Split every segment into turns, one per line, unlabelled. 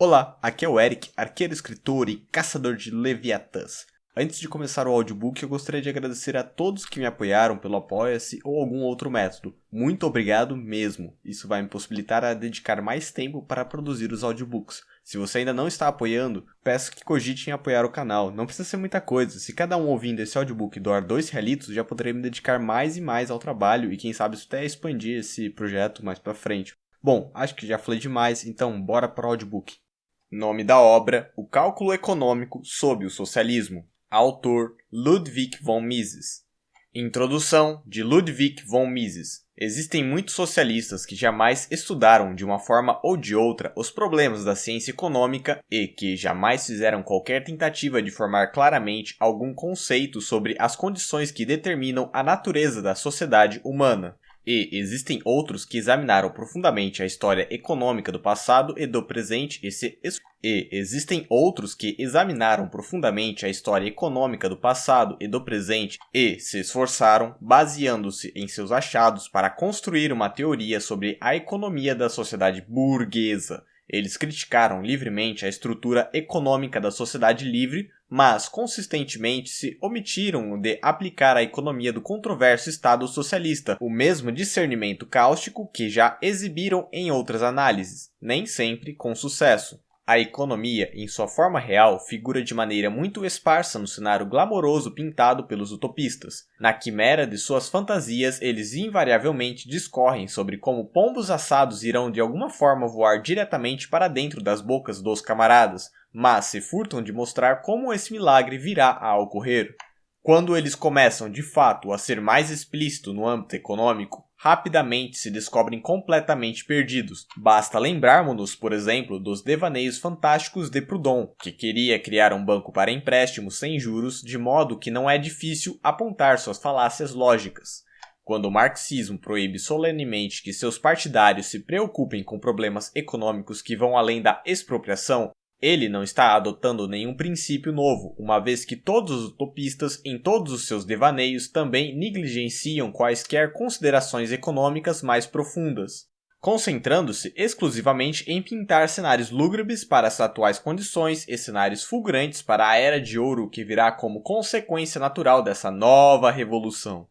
Olá, aqui é o Eric, arqueiro, escritor e caçador de Leviatãs. Antes de começar o audiobook, eu gostaria de agradecer a todos que me apoiaram pelo Apoia-se ou algum outro método. Muito obrigado mesmo. Isso vai me possibilitar a dedicar mais tempo para produzir os audiobooks. Se você ainda não está apoiando, peço que cogite em apoiar o canal. Não precisa ser muita coisa. Se cada um ouvindo esse audiobook doar R$2, já poderei me dedicar mais e mais ao trabalho e quem sabe até expandir esse projeto mais para frente. Bom, acho que já falei demais, então bora para o audiobook. Nome da obra: O Cálculo Econômico sob o Socialismo. Autor: Ludwig von Mises. Introdução de Ludwig von Mises. Existem muitos socialistas que jamais estudaram de uma forma ou de outra os problemas da ciência econômica e que jamais fizeram qualquer tentativa de formar claramente algum conceito sobre as condições que determinam a natureza da sociedade humana. E existem outros que examinaram profundamente a história econômica do passado e do presente e se esforçaram, baseando-se em seus achados, para construir uma teoria sobre a economia da sociedade burguesa. Eles criticaram livremente a estrutura econômica da sociedade livre, mas consistentemente se omitiram de aplicar à economia do controverso Estado socialista o mesmo discernimento cáustico que já exibiram em outras análises, nem sempre com sucesso. A economia, em sua forma real, figura de maneira muito esparsa no cenário glamouroso pintado pelos utopistas. Na quimera de suas fantasias, eles invariavelmente discorrem sobre como pombos assados irão de alguma forma voar diretamente para dentro das bocas dos camaradas, mas se furtam de mostrar como esse milagre virá a ocorrer. Quando eles começam de fato a ser mais explícitos no âmbito econômico, rapidamente se descobrem completamente perdidos. Basta lembrarmos-nos, por exemplo, dos devaneios fantásticos de Proudhon, que queria criar um banco para empréstimos sem juros, de modo que não é difícil apontar suas falácias lógicas. Quando o marxismo proíbe solenemente que seus partidários se preocupem com problemas econômicos que vão além da expropriação, ele não está adotando nenhum princípio novo, uma vez que todos os utopistas, em todos os seus devaneios, também negligenciam quaisquer considerações econômicas mais profundas, concentrando-se exclusivamente em pintar cenários lúgubres para as atuais condições e cenários fulgurantes para a era de ouro que virá como consequência natural dessa nova revolução.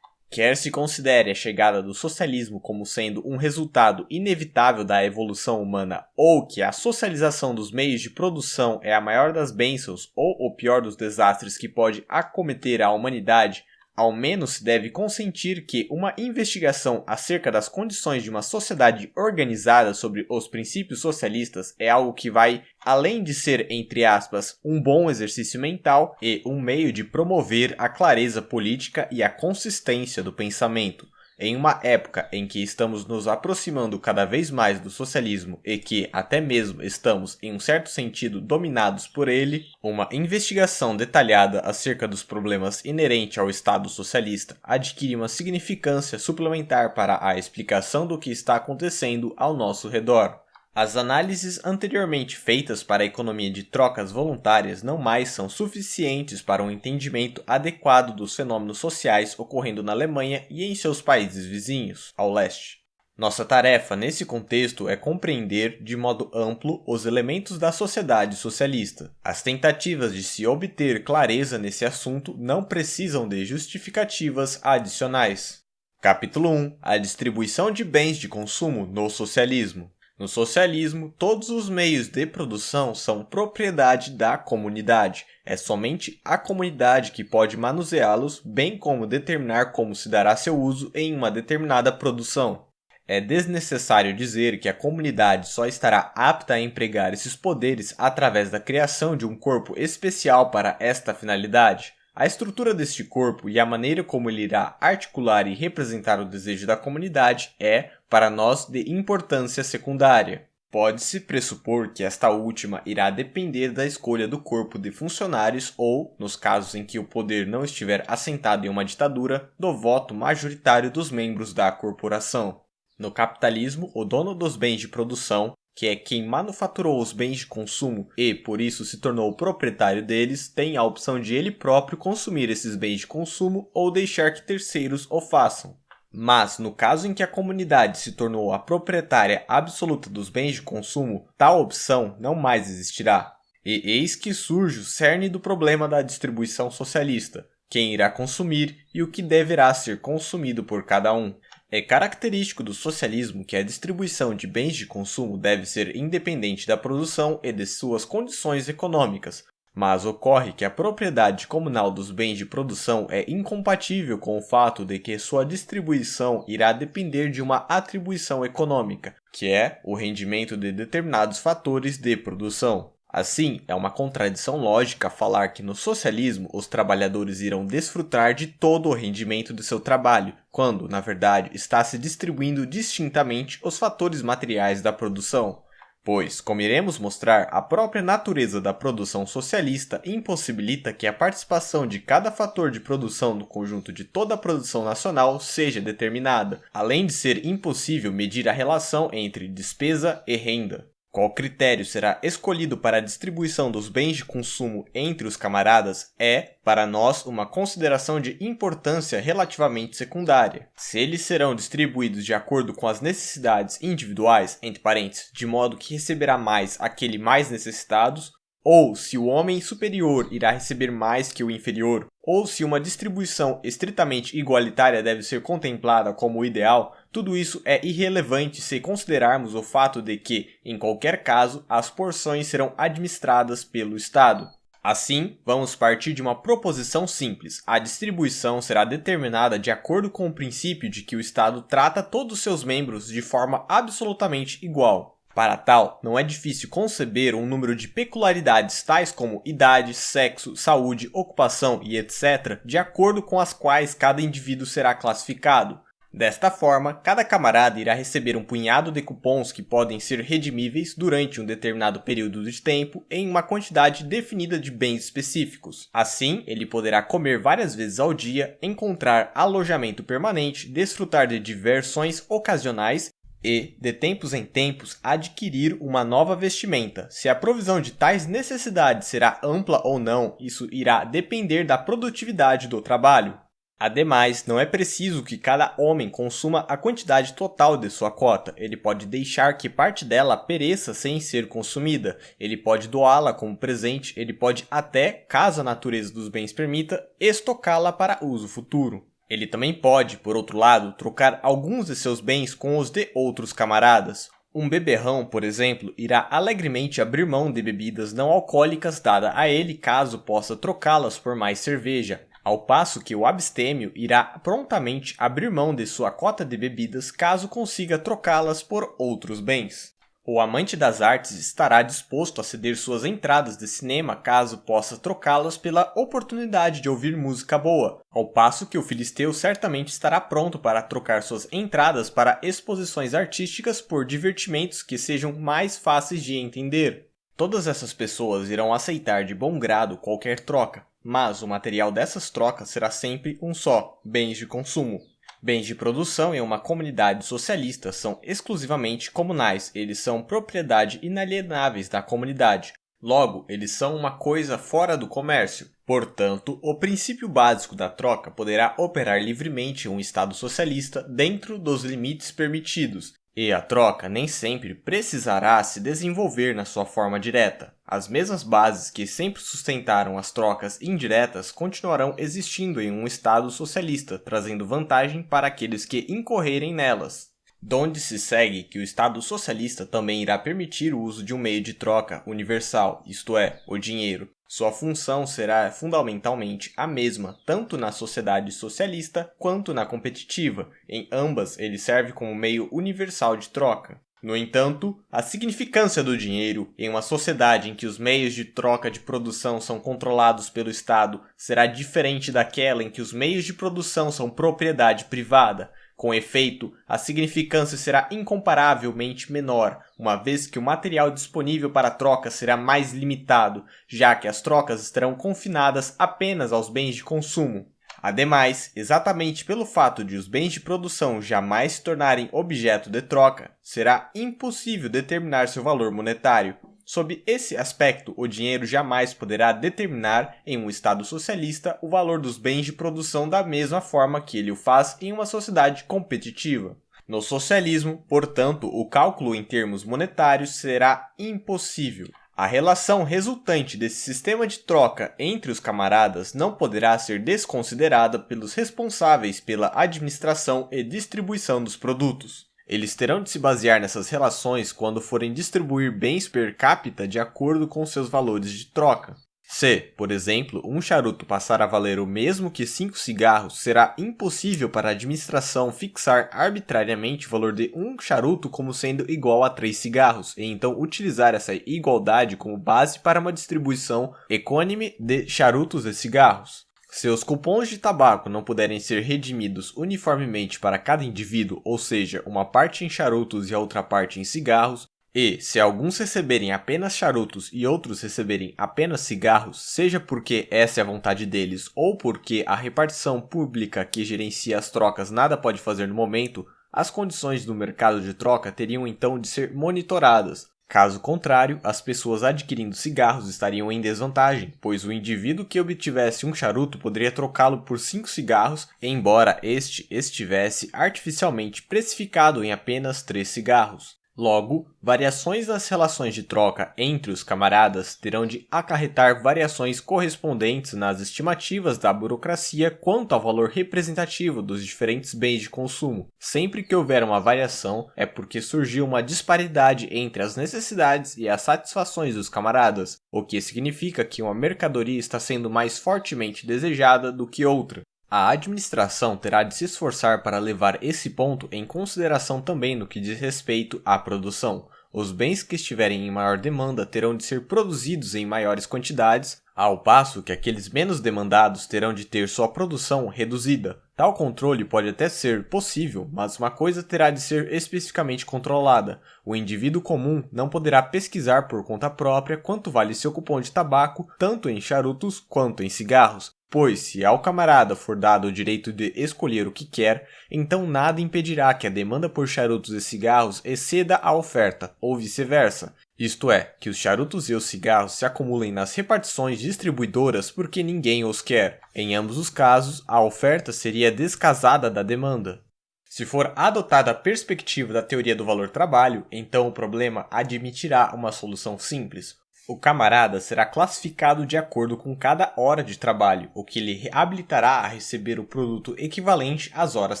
Quer se considere a chegada do socialismo como sendo um resultado inevitável da evolução humana ou que a socialização dos meios de produção é a maior das bênçãos ou o pior dos desastres que pode acometer a humanidade, ao menos se deve consentir que uma investigação acerca das condições de uma sociedade organizada sobre os princípios socialistas é algo que vai, além de ser, entre aspas, um bom exercício mental e um meio de promover a clareza política e a consistência do pensamento. Em uma época em que estamos nos aproximando cada vez mais do socialismo e que até mesmo estamos, em um certo sentido, dominados por ele, uma investigação detalhada acerca dos problemas inerentes ao Estado socialista adquire uma significância suplementar para a explicação do que está acontecendo ao nosso redor. As análises anteriormente feitas para a economia de trocas voluntárias não mais são suficientes para um entendimento adequado dos fenômenos sociais ocorrendo na Alemanha e em seus países vizinhos, ao leste. Nossa tarefa nesse contexto é compreender de modo amplo os elementos da sociedade socialista. As tentativas de se obter clareza nesse assunto não precisam de justificativas adicionais. Capítulo 1. A distribuição de bens de consumo no socialismo. No socialismo, todos os meios de produção são propriedade da comunidade. É somente a comunidade que pode manuseá-los, bem como determinar como se dará seu uso em uma determinada produção. É desnecessário dizer que a comunidade só estará apta a empregar esses poderes através da criação de um corpo especial para esta finalidade. A estrutura deste corpo e a maneira como ele irá articular e representar o desejo da comunidade é, para nós, de importância secundária. Pode-se pressupor que esta última irá depender da escolha do corpo de funcionários ou, nos casos em que o poder não estiver assentado em uma ditadura, do voto majoritário dos membros da corporação. No capitalismo, o dono dos bens de produção, que é quem manufaturou os bens de consumo e, por isso, se tornou proprietário deles, tem a opção de ele próprio consumir esses bens de consumo ou deixar que terceiros o façam. Mas, no caso em que a comunidade se tornou a proprietária absoluta dos bens de consumo, tal opção não mais existirá. E eis que surge o cerne do problema da distribuição socialista: quem irá consumir e o que deverá ser consumido por cada um. É característico do socialismo que a distribuição de bens de consumo deve ser independente da produção e de suas condições econômicas, mas ocorre que a propriedade comunal dos bens de produção é incompatível com o fato de que sua distribuição irá depender de uma atribuição econômica, que é o rendimento de determinados fatores de produção. Assim, é uma contradição lógica falar que no socialismo os trabalhadores irão desfrutar de todo o rendimento do seu trabalho, quando, na verdade, está se distribuindo distintamente os fatores materiais da produção. Pois, como iremos mostrar, a própria natureza da produção socialista impossibilita que a participação de cada fator de produção no conjunto de toda a produção nacional seja determinada, além de ser impossível medir a relação entre despesa e renda. Qual critério será escolhido para a distribuição dos bens de consumo entre os camaradas é, para nós, uma consideração de importância relativamente secundária. Se eles serão distribuídos de acordo com as necessidades individuais, entre parênteses, de modo que receberá mais aquele mais necessitado, ou se o homem superior irá receber mais que o inferior, ou se uma distribuição estritamente igualitária deve ser contemplada como o ideal, tudo isso é irrelevante se considerarmos o fato de que, em qualquer caso, as porções serão administradas pelo Estado. Assim, vamos partir de uma proposição simples: a distribuição será determinada de acordo com o princípio de que o Estado trata todos os seus membros de forma absolutamente igual. Para tal, não é difícil conceber um número de peculiaridades tais como idade, sexo, saúde, ocupação e etc., de acordo com as quais cada indivíduo será classificado. Desta forma, cada camarada irá receber um punhado de cupons que podem ser redimíveis durante um determinado período de tempo em uma quantidade definida de bens específicos. Assim, ele poderá comer várias vezes ao dia, encontrar alojamento permanente, desfrutar de diversões ocasionais e, de tempos em tempos, adquirir uma nova vestimenta. Se a provisão de tais necessidades será ampla ou não, isso irá depender da produtividade do trabalho. Ademais, não é preciso que cada homem consuma a quantidade total de sua cota. Ele pode deixar que parte dela pereça sem ser consumida. Ele pode doá-la como presente. Ele pode até, caso a natureza dos bens permita, estocá-la para uso futuro. Ele também pode, por outro lado, trocar alguns de seus bens com os de outros camaradas. Um beberrão, por exemplo, irá alegremente abrir mão de bebidas não alcoólicas dada a ele caso possa trocá-las por mais cerveja, ao passo que o abstêmio irá prontamente abrir mão de sua cota de bebidas caso consiga trocá-las por outros bens. O amante das artes estará disposto a ceder suas entradas de cinema caso possa trocá-las pela oportunidade de ouvir música boa, ao passo que o filisteu certamente estará pronto para trocar suas entradas para exposições artísticas por divertimentos que sejam mais fáceis de entender. Todas essas pessoas irão aceitar de bom grado qualquer troca, mas o material dessas trocas será sempre um só: bens de consumo. Bens de produção em uma comunidade socialista são exclusivamente comunais, eles são propriedade inalienáveis da comunidade. Logo, eles são uma coisa fora do comércio. Portanto, o princípio básico da troca poderá operar livremente em um Estado socialista dentro dos limites permitidos, e a troca nem sempre precisará se desenvolver na sua forma direta. As mesmas bases que sempre sustentaram as trocas indiretas continuarão existindo em um Estado socialista, trazendo vantagem para aqueles que incorrerem nelas. Donde se segue que o Estado socialista também irá permitir o uso de um meio de troca universal, isto é, o dinheiro. Sua função será fundamentalmente a mesma, tanto na sociedade socialista quanto na competitiva. Em ambas, ele serve como meio universal de troca. No entanto, a significância do dinheiro em uma sociedade em que os meios de troca de produção são controlados pelo Estado será diferente daquela em que os meios de produção são propriedade privada. Com efeito, a significância será incomparavelmente menor, uma vez que o material disponível para troca será mais limitado, já que as trocas estarão confinadas apenas aos bens de consumo. Ademais, exatamente pelo fato de os bens de produção jamais se tornarem objeto de troca, será impossível determinar seu valor monetário. Sob esse aspecto, o dinheiro jamais poderá determinar, em um Estado socialista, o valor dos bens de produção da mesma forma que ele o faz em uma sociedade competitiva. No socialismo, portanto, o cálculo em termos monetários será impossível. A relação resultante desse sistema de troca entre os camaradas não poderá ser desconsiderada pelos responsáveis pela administração e distribuição dos produtos. Eles terão de se basear nessas relações quando forem distribuir bens per capita de acordo com seus valores de troca. Se, por exemplo, um charuto passar a valer o mesmo que 5 cigarros, será impossível para a administração fixar arbitrariamente o valor de um charuto como sendo igual a 3 cigarros, e então utilizar essa igualdade como base para uma distribuição equânime de charutos e cigarros. Se os cupons de tabaco não puderem ser redimidos uniformemente para cada indivíduo, ou seja, uma parte em charutos e a outra parte em cigarros, e, se alguns receberem apenas charutos e outros receberem apenas cigarros, seja porque essa é a vontade deles ou porque a repartição pública que gerencia as trocas nada pode fazer no momento, as condições do mercado de troca teriam então de ser monitoradas. Caso contrário, as pessoas adquirindo cigarros estariam em desvantagem, pois o indivíduo que obtivesse um charuto poderia trocá-lo por 5 cigarros, embora este estivesse artificialmente precificado em apenas 3 cigarros. Logo, variações nas relações de troca entre os camaradas terão de acarretar variações correspondentes nas estimativas da burocracia quanto ao valor representativo dos diferentes bens de consumo. Sempre que houver uma variação, é porque surgiu uma disparidade entre as necessidades e as satisfações dos camaradas, o que significa que uma mercadoria está sendo mais fortemente desejada do que outra. A administração terá de se esforçar para levar esse ponto em consideração também no que diz respeito à produção. Os bens que estiverem em maior demanda terão de ser produzidos em maiores quantidades, ao passo que aqueles menos demandados terão de ter sua produção reduzida. Tal controle pode até ser possível, mas uma coisa terá de ser especificamente controlada. O indivíduo comum não poderá pesquisar por conta própria quanto vale seu cupom de tabaco, tanto em charutos quanto em cigarros. Pois, se ao camarada for dado o direito de escolher o que quer, então nada impedirá que a demanda por charutos e cigarros exceda a oferta, ou vice-versa. Isto é, que os charutos e os cigarros se acumulem nas repartições distribuidoras porque ninguém os quer. Em ambos os casos, a oferta seria descasada da demanda. Se for adotada a perspectiva da teoria do valor-trabalho, então o problema admitirá uma solução simples. O camarada será classificado de acordo com cada hora de trabalho, o que lhe habilitará a receber o produto equivalente às horas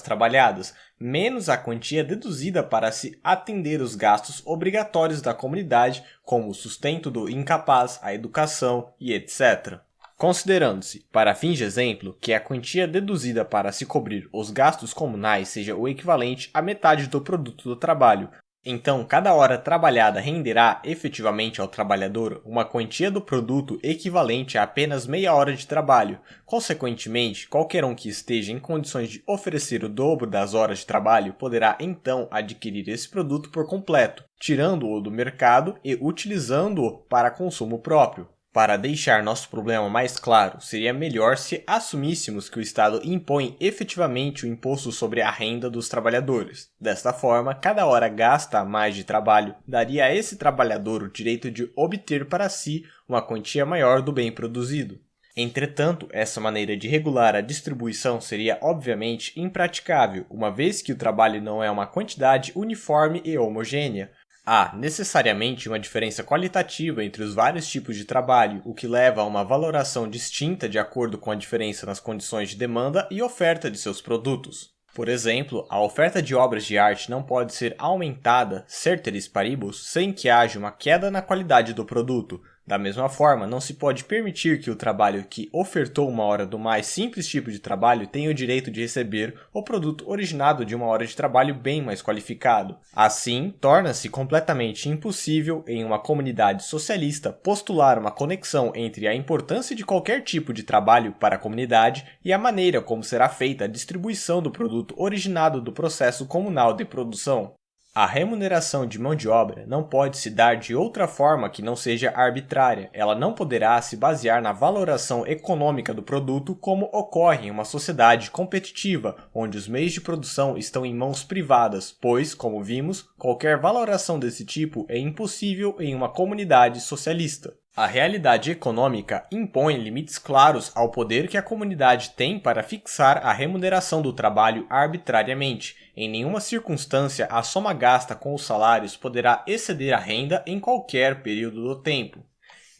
trabalhadas, menos a quantia deduzida para se atender os gastos obrigatórios da comunidade, como o sustento do incapaz, a educação e etc. Considerando-se, para fins de exemplo, que a quantia deduzida para se cobrir os gastos comunais seja o equivalente à metade do produto do trabalho, então, cada hora trabalhada renderá efetivamente ao trabalhador uma quantia do produto equivalente a apenas meia hora de trabalho. Consequentemente, qualquer um que esteja em condições de oferecer o dobro das horas de trabalho poderá então adquirir esse produto por completo, tirando-o do mercado e utilizando-o para consumo próprio. Para deixar nosso problema mais claro, seria melhor se assumíssemos que o Estado impõe efetivamente o imposto sobre a renda dos trabalhadores. Desta forma, cada hora gasta a mais de trabalho daria a esse trabalhador o direito de obter para si uma quantia maior do bem produzido. Entretanto, essa maneira de regular a distribuição seria obviamente impraticável, uma vez que o trabalho não é uma quantidade uniforme e homogênea. Há necessariamente uma diferença qualitativa entre os vários tipos de trabalho, o que leva a uma valoração distinta de acordo com a diferença nas condições de demanda e oferta de seus produtos. Por exemplo, a oferta de obras de arte não pode ser aumentada, ceteris paribus, sem que haja uma queda na qualidade do produto. Da mesma forma, não se pode permitir que o trabalho que ofertou uma hora do mais simples tipo de trabalho tenha o direito de receber o produto originado de uma hora de trabalho bem mais qualificado. Assim, torna-se completamente impossível, em uma comunidade socialista, postular uma conexão entre a importância de qualquer tipo de trabalho para a comunidade e a maneira como será feita a distribuição do produto originado do processo comunal de produção. A remuneração de mão de obra não pode se dar de outra forma que não seja arbitrária. Ela não poderá se basear na valoração econômica do produto, como ocorre em uma sociedade competitiva, onde os meios de produção estão em mãos privadas, pois, como vimos, qualquer valoração desse tipo é impossível em uma comunidade socialista. A realidade econômica impõe limites claros ao poder que a comunidade tem para fixar a remuneração do trabalho arbitrariamente. Em nenhuma circunstância, a soma gasta com os salários poderá exceder a renda em qualquer período do tempo.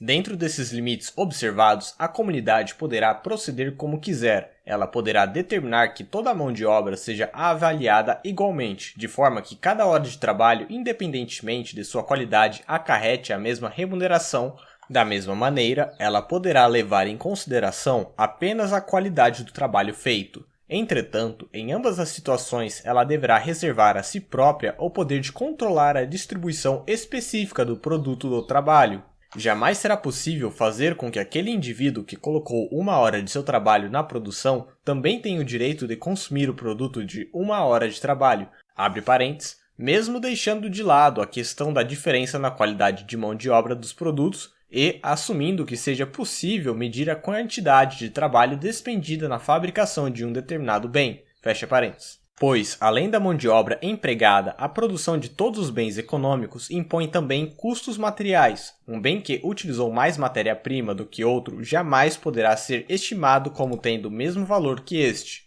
Dentro desses limites observados, a comunidade poderá proceder como quiser. Ela poderá determinar que toda a mão de obra seja avaliada igualmente, de forma que cada hora de trabalho, independentemente de sua qualidade, acarrete a mesma remuneração. Da mesma maneira, ela poderá levar em consideração apenas a qualidade do trabalho feito. Entretanto, em ambas as situações, ela deverá reservar a si própria o poder de controlar a distribuição específica do produto do trabalho. Jamais será possível fazer com que aquele indivíduo que colocou 1 hora de seu trabalho na produção também tenha o direito de consumir o produto de 1 hora de trabalho, abre parênteses, mesmo deixando de lado a questão da diferença na qualidade de mão de obra dos produtos e assumindo que seja possível medir a quantidade de trabalho despendida na fabricação de um determinado bem, fecha parênteses. Pois, além da mão de obra empregada, a produção de todos os bens econômicos impõe também custos materiais. Um bem que utilizou mais matéria-prima do que outro jamais poderá ser estimado como tendo o mesmo valor que este.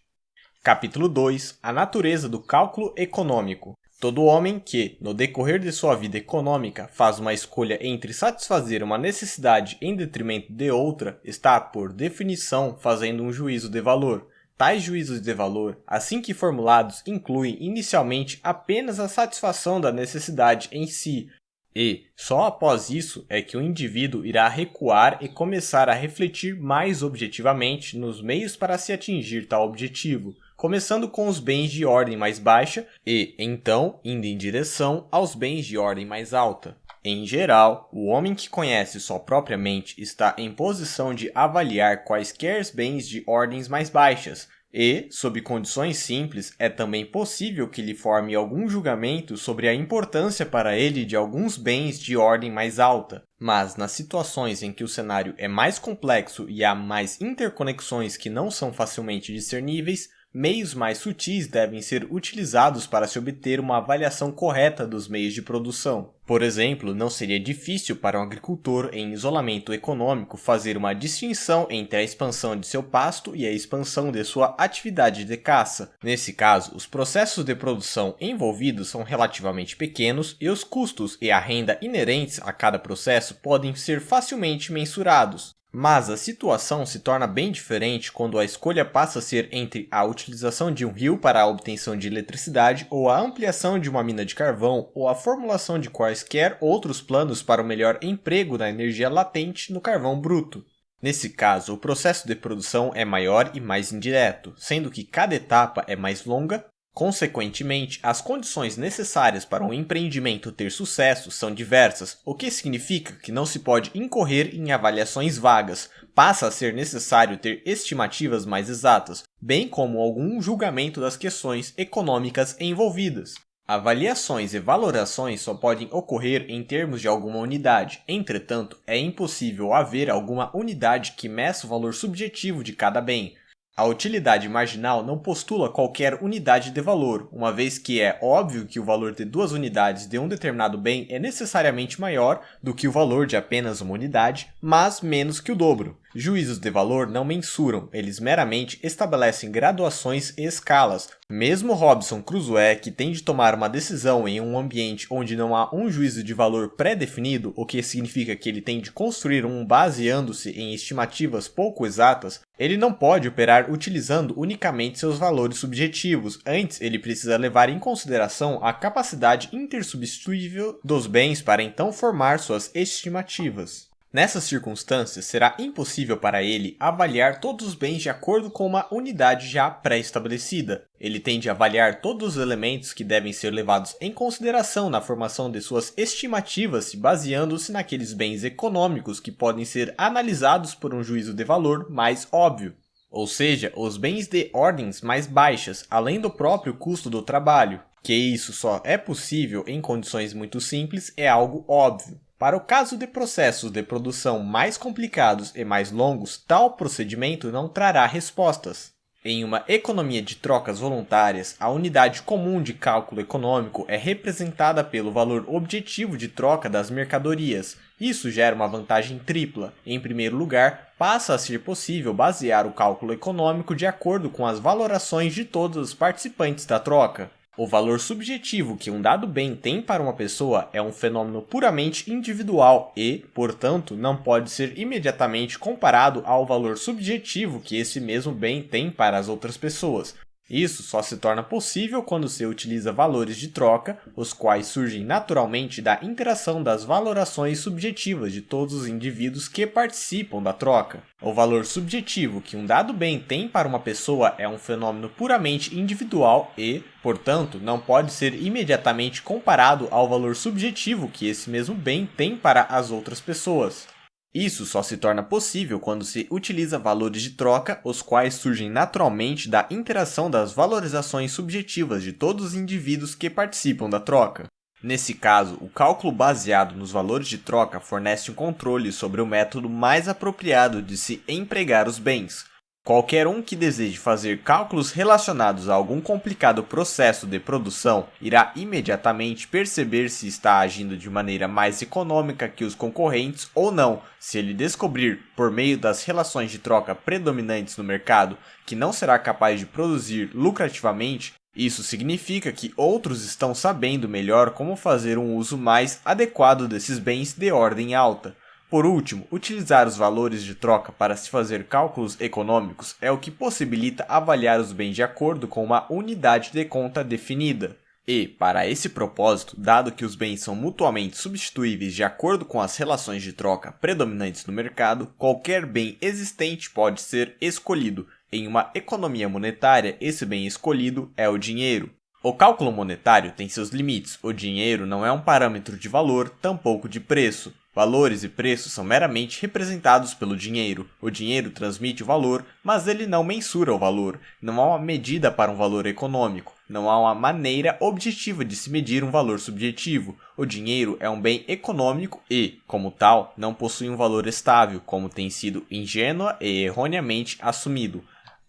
Capítulo 2. A natureza do cálculo econômico. Todo homem que, no decorrer de sua vida econômica, faz uma escolha entre satisfazer uma necessidade em detrimento de outra, está, por definição, fazendo um juízo de valor. Tais juízos de valor, assim que formulados, incluem inicialmente apenas a satisfação da necessidade em si, e, só após isso, é que o indivíduo irá recuar e começar a refletir mais objetivamente nos meios para se atingir tal objetivo, começando com os bens de ordem mais baixa e, então, indo em direção aos bens de ordem mais alta. Em geral, o homem que conhece só propriamente está em posição de avaliar quaisquer bens de ordens mais baixas e, sob condições simples, é também possível que lhe forme algum julgamento sobre a importância para ele de alguns bens de ordem mais alta. Mas, nas situações em que o cenário é mais complexo e há mais interconexões que não são facilmente discerníveis, meios mais sutis devem ser utilizados para se obter uma avaliação correta dos meios de produção. Por exemplo, não seria difícil para um agricultor em isolamento econômico fazer uma distinção entre a expansão de seu pasto e a expansão de sua atividade de caça. Nesse caso, os processos de produção envolvidos são relativamente pequenos e os custos e a renda inerentes a cada processo podem ser facilmente mensurados. Mas a situação se torna bem diferente quando a escolha passa a ser entre a utilização de um rio para a obtenção de eletricidade ou a ampliação de uma mina de carvão ou a formulação de quaisquer outros planos para o melhor emprego da energia latente no carvão bruto. Nesse caso, o processo de produção é maior e mais indireto, sendo que cada etapa é mais longa. Consequentemente, as condições necessárias para um empreendimento ter sucesso são diversas, o que significa que não se pode incorrer em avaliações vagas, passa a ser necessário ter estimativas mais exatas, bem como algum julgamento das questões econômicas envolvidas. Avaliações e valorações só podem ocorrer em termos de alguma unidade, entretanto, é impossível haver alguma unidade que meça o valor subjetivo de cada bem. A utilidade marginal não postula qualquer unidade de valor, uma vez que é óbvio que o valor de 2 unidades de um determinado bem é necessariamente maior do que o valor de apenas uma unidade, mas menos que o dobro. Juízos de valor não mensuram, eles meramente estabelecem graduações e escalas. Mesmo Robinson Crusoe, que tem de tomar uma decisão em um ambiente onde não há um juízo de valor pré-definido, o que significa que ele tem de construir um baseando-se em estimativas pouco exatas, ele não pode operar utilizando unicamente seus valores subjetivos. Antes, ele precisa levar em consideração a capacidade intersubstituível dos bens para então formar suas estimativas. Nessas circunstâncias, será impossível para ele avaliar todos os bens de acordo com uma unidade já pré-estabelecida. Ele tem de avaliar todos os elementos que devem ser levados em consideração na formação de suas estimativas, baseando-se naqueles bens econômicos que podem ser analisados por um juízo de valor mais óbvio, ou seja, os bens de ordens mais baixas, além do próprio custo do trabalho. Que isso só é possível em condições muito simples é algo óbvio. Para o caso de processos de produção mais complicados e mais longos, tal procedimento não trará respostas. Em uma economia de trocas voluntárias, a unidade comum de cálculo econômico é representada pelo valor objetivo de troca das mercadorias. Isso gera uma vantagem tripla. Em primeiro lugar, passa a ser possível basear o cálculo econômico de acordo com as valorações de todos os participantes da troca. O valor subjetivo que um dado bem tem para uma pessoa é um fenômeno puramente individual e, portanto, não pode ser imediatamente comparado ao valor subjetivo que esse mesmo bem tem para as outras pessoas. Isso só se torna possível quando se utiliza valores de troca, os quais surgem naturalmente da interação das valorações subjetivas de todos os indivíduos que participam da troca. O valor subjetivo que um dado bem tem para uma pessoa é um fenômeno puramente individual e, portanto, não pode ser imediatamente comparado ao valor subjetivo que esse mesmo bem tem para as outras pessoas. Isso só se torna possível quando se utiliza valores de troca, os quais surgem naturalmente da interação das valorizações subjetivas de todos os indivíduos que participam da troca. Nesse caso, o cálculo baseado nos valores de troca fornece um controle sobre o método mais apropriado de se empregar os bens. Qualquer um que deseje fazer cálculos relacionados a algum complicado processo de produção irá imediatamente perceber se está agindo de maneira mais econômica que os concorrentes ou não, se ele descobrir, por meio das relações de troca predominantes no mercado, que não será capaz de produzir lucrativamente. Isso significa que outros estão sabendo melhor como fazer um uso mais adequado desses bens de ordem alta. Por último, utilizar os valores de troca para se fazer cálculos econômicos é o que possibilita avaliar os bens de acordo com uma unidade de conta definida. E, para esse propósito, dado que os bens são mutuamente substituíveis de acordo com as relações de troca predominantes no mercado, qualquer bem existente pode ser escolhido. Em uma economia monetária, esse bem escolhido é o dinheiro. O cálculo monetário tem seus limites. O dinheiro não é um parâmetro de valor, tampouco de preço. Valores e preços são meramente representados pelo dinheiro. O dinheiro transmite o valor, mas ele não mensura o valor. Não há uma medida para um valor econômico. Não há uma maneira objetiva de se medir um valor subjetivo. O dinheiro é um bem econômico e, como tal, não possui um valor estável, como tem sido ingênua e erroneamente assumido.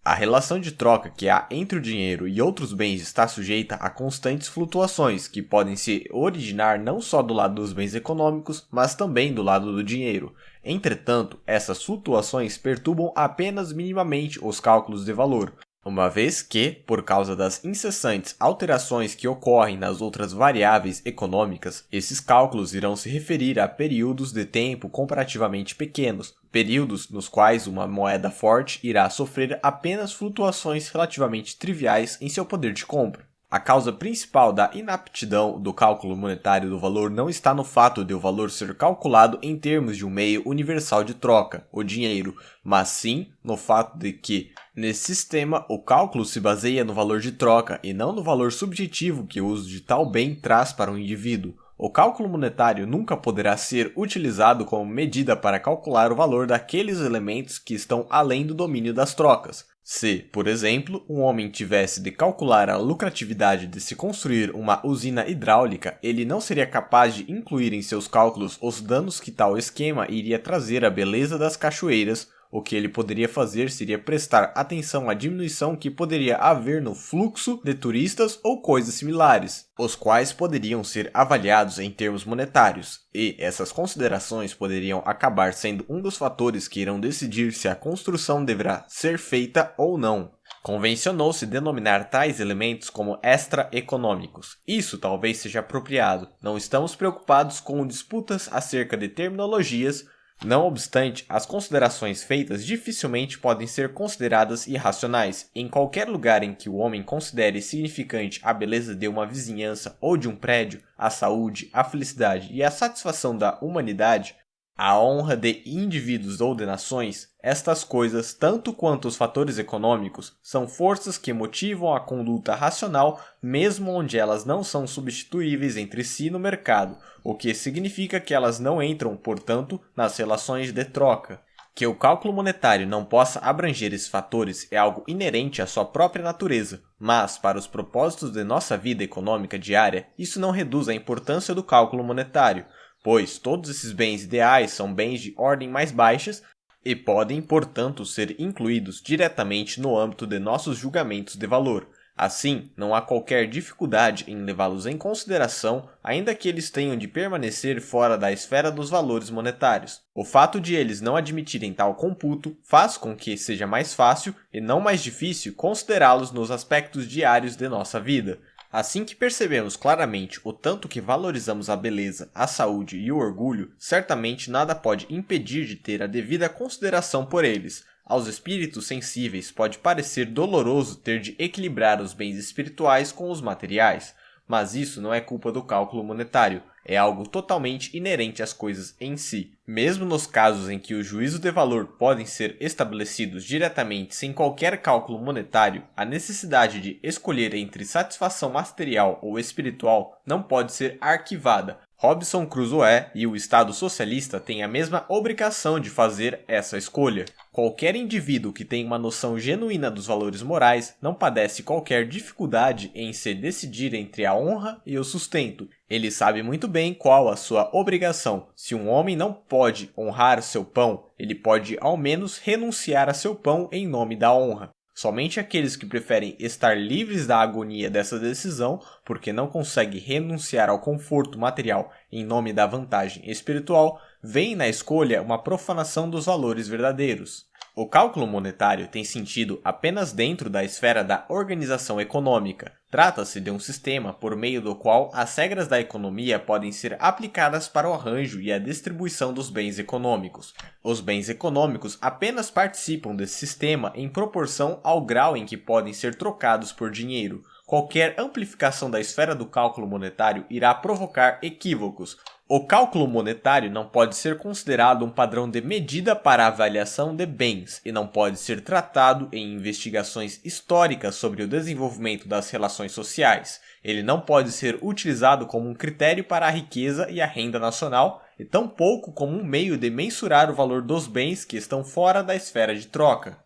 A relação de troca que há entre o dinheiro e outros bens está sujeita a constantes flutuações que podem se originar não só do lado dos bens econômicos, mas também do lado do dinheiro. Entretanto, essas flutuações perturbam apenas minimamente os cálculos de valor, uma vez que, por causa das incessantes alterações que ocorrem nas outras variáveis econômicas, esses cálculos irão se referir a períodos de tempo comparativamente pequenos, períodos nos quais uma moeda forte irá sofrer apenas flutuações relativamente triviais em seu poder de compra. A causa principal da inaptidão do cálculo monetário do valor não está no fato de o valor ser calculado em termos de um meio universal de troca, o dinheiro, mas sim no fato de que, nesse sistema, o cálculo se baseia no valor de troca e não no valor subjetivo que o uso de tal bem traz para um indivíduo. O cálculo monetário nunca poderá ser utilizado como medida para calcular o valor daqueles elementos que estão além do domínio das trocas. Se, por exemplo, um homem tivesse de calcular a lucratividade de se construir uma usina hidráulica, ele não seria capaz de incluir em seus cálculos os danos que tal esquema iria trazer à beleza das cachoeiras. O que ele poderia fazer seria prestar atenção à diminuição que poderia haver no fluxo de turistas ou coisas similares, os quais poderiam ser avaliados em termos monetários, e essas considerações poderiam acabar sendo um dos fatores que irão decidir se a construção deverá ser feita ou não. Convencionou-se denominar tais elementos como extra-econômicos. Isso talvez seja apropriado. Não estamos preocupados com disputas acerca de terminologias. Não obstante, as considerações feitas dificilmente podem ser consideradas irracionais. Em qualquer lugar em que o homem considere significante a beleza de uma vizinhança ou de um prédio, a saúde, a felicidade e a satisfação da humanidade, a honra de indivíduos ou de nações, estas coisas, tanto quanto os fatores econômicos, são forças que motivam a conduta racional mesmo onde elas não são substituíveis entre si no mercado, o que significa que elas não entram, portanto, nas relações de troca. Que o cálculo monetário não possa abranger esses fatores é algo inerente à sua própria natureza, mas, para os propósitos de nossa vida econômica diária, isso não reduz a importância do cálculo monetário, pois todos esses bens ideais são bens de ordem mais baixas e podem, portanto, ser incluídos diretamente no âmbito de nossos julgamentos de valor. Assim, não há qualquer dificuldade em levá-los em consideração, ainda que eles tenham de permanecer fora da esfera dos valores monetários. O fato de eles não admitirem tal computo faz com que seja mais fácil e não mais difícil considerá-los nos aspectos diários de nossa vida. Assim que percebemos claramente o tanto que valorizamos a beleza, a saúde e o orgulho, certamente nada pode impedir de ter a devida consideração por eles. Aos espíritos sensíveis pode parecer doloroso ter de equilibrar os bens espirituais com os materiais, mas isso não é culpa do cálculo monetário, é algo totalmente inerente às coisas em si. Mesmo nos casos em que o juízo de valor podem ser estabelecidos diretamente sem qualquer cálculo monetário, a necessidade de escolher entre satisfação material ou espiritual não pode ser arquivada. Robinson Crusoe e o Estado socialista têm a mesma obrigação de fazer essa escolha. Qualquer indivíduo que tenha uma noção genuína dos valores morais não padece qualquer dificuldade em se decidir entre a honra e o sustento. Ele sabe muito bem qual a sua obrigação. Se um homem não pode honrar seu pão, ele pode ao menos renunciar a seu pão em nome da honra. Somente aqueles que preferem estar livres da agonia dessa decisão, porque não conseguem renunciar ao conforto material em nome da vantagem espiritual, veem na escolha uma profanação dos valores verdadeiros. O cálculo monetário tem sentido apenas dentro da esfera da organização econômica. Trata-se de um sistema por meio do qual as regras da economia podem ser aplicadas para o arranjo e a distribuição dos bens econômicos. Os bens econômicos apenas participam desse sistema em proporção ao grau em que podem ser trocados por dinheiro. Qualquer amplificação da esfera do cálculo monetário irá provocar equívocos. O cálculo monetário não pode ser considerado um padrão de medida para a avaliação de bens e não pode ser tratado em investigações históricas sobre o desenvolvimento das relações sociais. Ele não pode ser utilizado como um critério para a riqueza e a renda nacional e tampouco como um meio de mensurar o valor dos bens que estão fora da esfera de troca.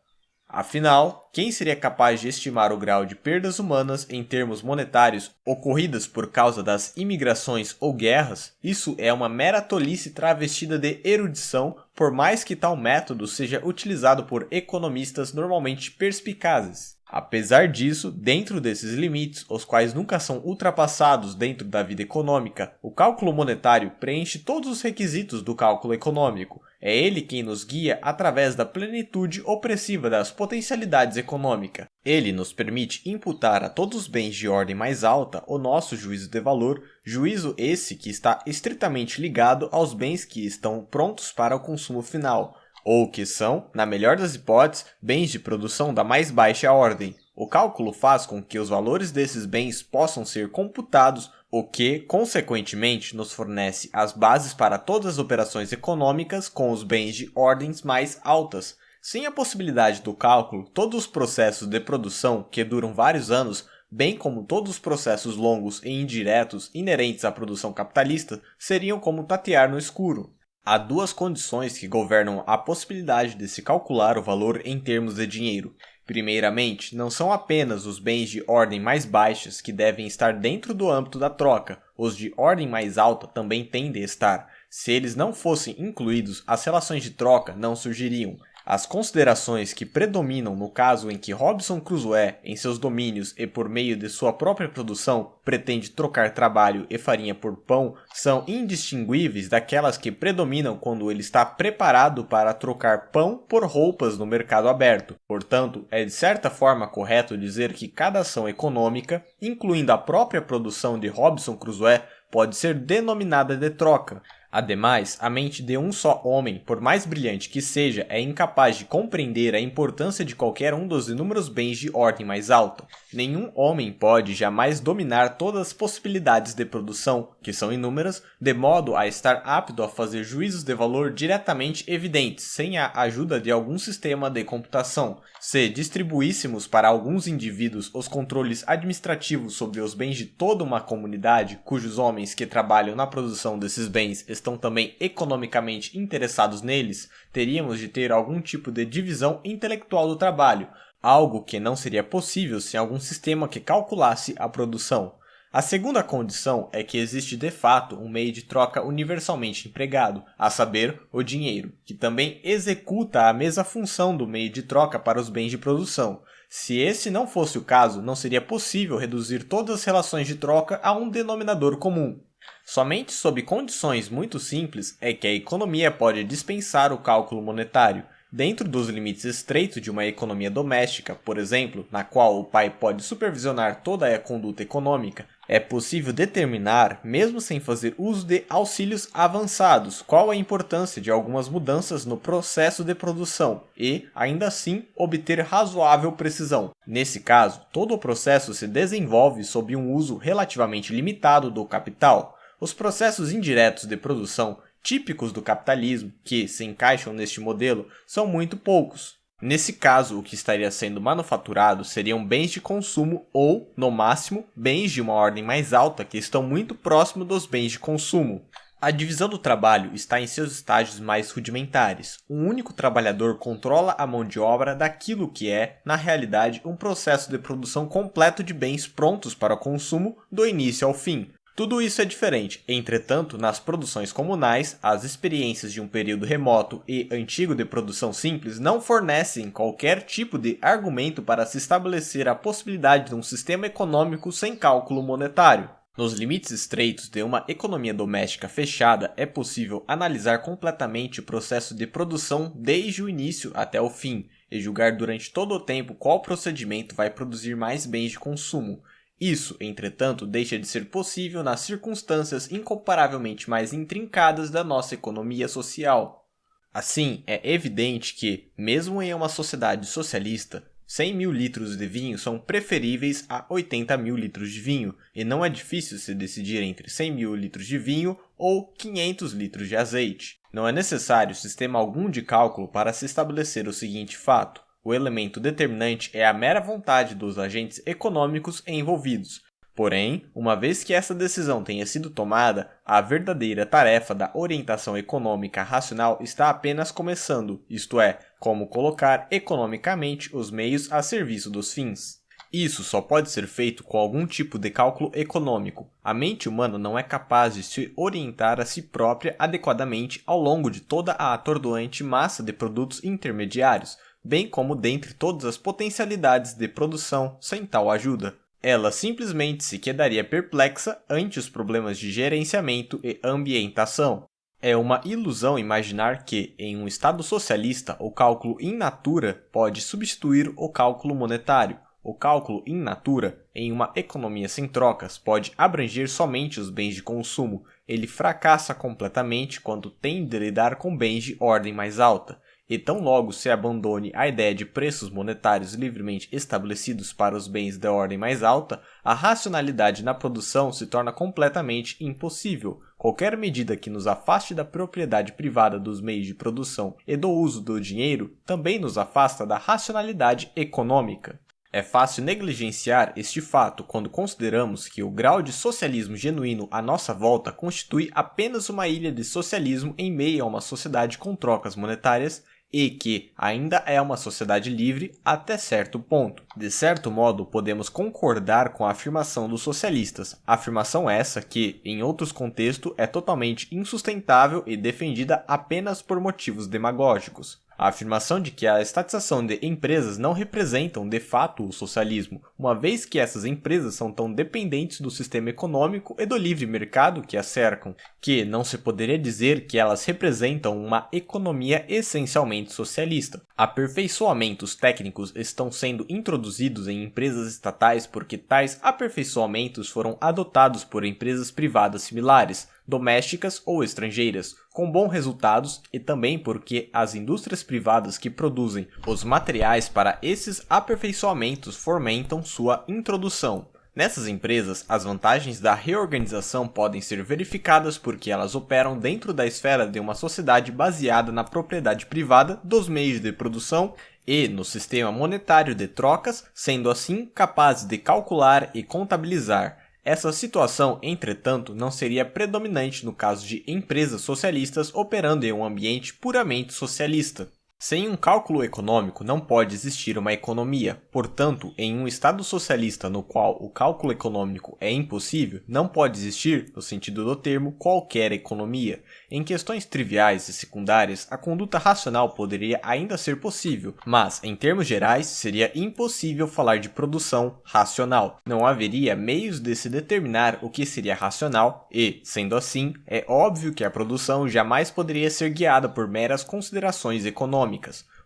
Afinal, quem seria capaz de estimar o grau de perdas humanas em termos monetários ocorridas por causa das imigrações ou guerras? Isso é uma mera tolice travestida de erudição, por mais que tal método seja utilizado por economistas normalmente perspicazes. Apesar disso, dentro desses limites, os quais nunca são ultrapassados dentro da vida econômica, o cálculo monetário preenche todos os requisitos do cálculo econômico. É ele quem nos guia através da plenitude opressiva das potencialidades econômicas. Ele nos permite imputar a todos os bens de ordem mais alta o nosso juízo de valor, juízo esse que está estritamente ligado aos bens que estão prontos para o consumo final, ou que são, na melhor das hipóteses, bens de produção da mais baixa ordem. O cálculo faz com que os valores desses bens possam ser computados, o que, consequentemente, nos fornece as bases para todas as operações econômicas com os bens de ordens mais altas. Sem a possibilidade do cálculo, todos os processos de produção, que duram vários anos, bem como todos os processos longos e indiretos inerentes à produção capitalista, seriam como tatear no escuro. Há duas condições que governam a possibilidade de se calcular o valor em termos de dinheiro. Primeiramente, não são apenas os bens de ordem mais baixas que devem estar dentro do âmbito da troca, os de ordem mais alta também têm de estar. Se eles não fossem incluídos, as relações de troca não surgiriam. As considerações que predominam no caso em que Robinson Crusoe, em seus domínios e por meio de sua própria produção, pretende trocar trabalho e farinha por pão, são indistinguíveis daquelas que predominam quando ele está preparado para trocar pão por roupas no mercado aberto. Portanto, é de certa forma correto dizer que cada ação econômica, incluindo a própria produção de Robinson Crusoe, pode ser denominada de troca. Ademais, a mente de um só homem, por mais brilhante que seja, é incapaz de compreender a importância de qualquer um dos inúmeros bens de ordem mais alta. Nenhum homem pode jamais dominar todas as possibilidades de produção, que são inúmeras, de modo a estar apto a fazer juízos de valor diretamente evidentes, sem a ajuda de algum sistema de computação. Se distribuíssemos para alguns indivíduos os controles administrativos sobre os bens de toda uma comunidade, cujos homens que trabalham na produção desses bens estão também economicamente interessados neles, teríamos de ter algum tipo de divisão intelectual do trabalho, algo que não seria possível sem algum sistema que calculasse a produção. A segunda condição é que existe de fato um meio de troca universalmente empregado, a saber, o dinheiro, que também executa a mesma função do meio de troca para os bens de produção. Se esse não fosse o caso, não seria possível reduzir todas as relações de troca a um denominador comum. Somente sob condições muito simples é que a economia pode dispensar o cálculo monetário. Dentro dos limites estreitos de uma economia doméstica, por exemplo, na qual o pai pode supervisionar toda a conduta econômica, é possível determinar, mesmo sem fazer uso de auxílios avançados, qual a importância de algumas mudanças no processo de produção e, ainda assim, obter razoável precisão. Nesse caso, todo o processo se desenvolve sob um uso relativamente limitado do capital. Os processos indiretos de produção típicos do capitalismo, que se encaixam neste modelo, são muito poucos. Nesse caso, o que estaria sendo manufaturado seriam bens de consumo ou, no máximo, bens de uma ordem mais alta que estão muito próximo dos bens de consumo. A divisão do trabalho está em seus estágios mais rudimentares. Um único trabalhador controla a mão de obra daquilo que é, na realidade, um processo de produção completo de bens prontos para o consumo do início ao fim. Tudo isso é diferente, entretanto, nas produções comunais, as experiências de um período remoto e antigo de produção simples não fornecem qualquer tipo de argumento para se estabelecer a possibilidade de um sistema econômico sem cálculo monetário. Nos limites estreitos de uma economia doméstica fechada, é possível analisar completamente o processo de produção desde o início até o fim, e julgar durante todo o tempo qual procedimento vai produzir mais bens de consumo. Isso, entretanto, deixa de ser possível nas circunstâncias incomparavelmente mais intrincadas da nossa economia social. Assim, é evidente que, mesmo em uma sociedade socialista, 100 mil litros de vinho são preferíveis a 80 mil litros de vinho, e não é difícil se decidir entre 100 mil litros de vinho ou 500 litros de azeite. Não é necessário sistema algum de cálculo para se estabelecer o seguinte fato. O elemento determinante é a mera vontade dos agentes econômicos envolvidos. Porém, uma vez que essa decisão tenha sido tomada, a verdadeira tarefa da orientação econômica racional está apenas começando, isto é, como colocar economicamente os meios a serviço dos fins. Isso só pode ser feito com algum tipo de cálculo econômico. A mente humana não é capaz de se orientar a si própria adequadamente ao longo de toda a atordoante massa de produtos intermediários, bem como dentre todas as potencialidades de produção sem tal ajuda. Ela simplesmente se quedaria perplexa ante os problemas de gerenciamento e ambientação. É uma ilusão imaginar que, em um Estado socialista, o cálculo in natura pode substituir o cálculo monetário. O cálculo in natura, em uma economia sem trocas, pode abranger somente os bens de consumo. Ele fracassa completamente quando tem de lidar com bens de ordem mais alta. E tão logo se abandone a ideia de preços monetários livremente estabelecidos para os bens de ordem mais alta, a racionalidade na produção se torna completamente impossível. Qualquer medida que nos afaste da propriedade privada dos meios de produção e do uso do dinheiro também nos afasta da racionalidade econômica. É fácil negligenciar este fato quando consideramos que o grau de socialismo genuíno à nossa volta constitui apenas uma ilha de socialismo em meio a uma sociedade com trocas monetárias e que ainda é uma sociedade livre até certo ponto. De certo modo, podemos concordar com a afirmação dos socialistas, afirmação essa que, em outros contextos, é totalmente insustentável e defendida apenas por motivos demagógicos. A afirmação de que a estatização de empresas não representam de fato o socialismo, uma vez que essas empresas são tão dependentes do sistema econômico e do livre mercado que as cercam, que não se poderia dizer que elas representam uma economia essencialmente socialista. Aperfeiçoamentos técnicos estão sendo introduzidos em empresas estatais porque tais aperfeiçoamentos foram adotados por empresas privadas similares, domésticas ou estrangeiras, com bons resultados, e também porque as indústrias privadas que produzem os materiais para esses aperfeiçoamentos fomentam sua introdução. Nessas empresas, as vantagens da reorganização podem ser verificadas porque elas operam dentro da esfera de uma sociedade baseada na propriedade privada dos meios de produção e no sistema monetário de trocas, sendo assim capazes de calcular e contabilizar. Essa situação, entretanto, não seria predominante no caso de empresas socialistas operando em um ambiente puramente socialista. Sem um cálculo econômico não pode existir uma economia, portanto, em um Estado socialista no qual o cálculo econômico é impossível, não pode existir, no sentido do termo, qualquer economia. Em questões triviais e secundárias, a conduta racional poderia ainda ser possível, mas, em termos gerais, seria impossível falar de produção racional. Não haveria meios de se determinar o que seria racional e, sendo assim, é óbvio que a produção jamais poderia ser guiada por meras considerações econômicas.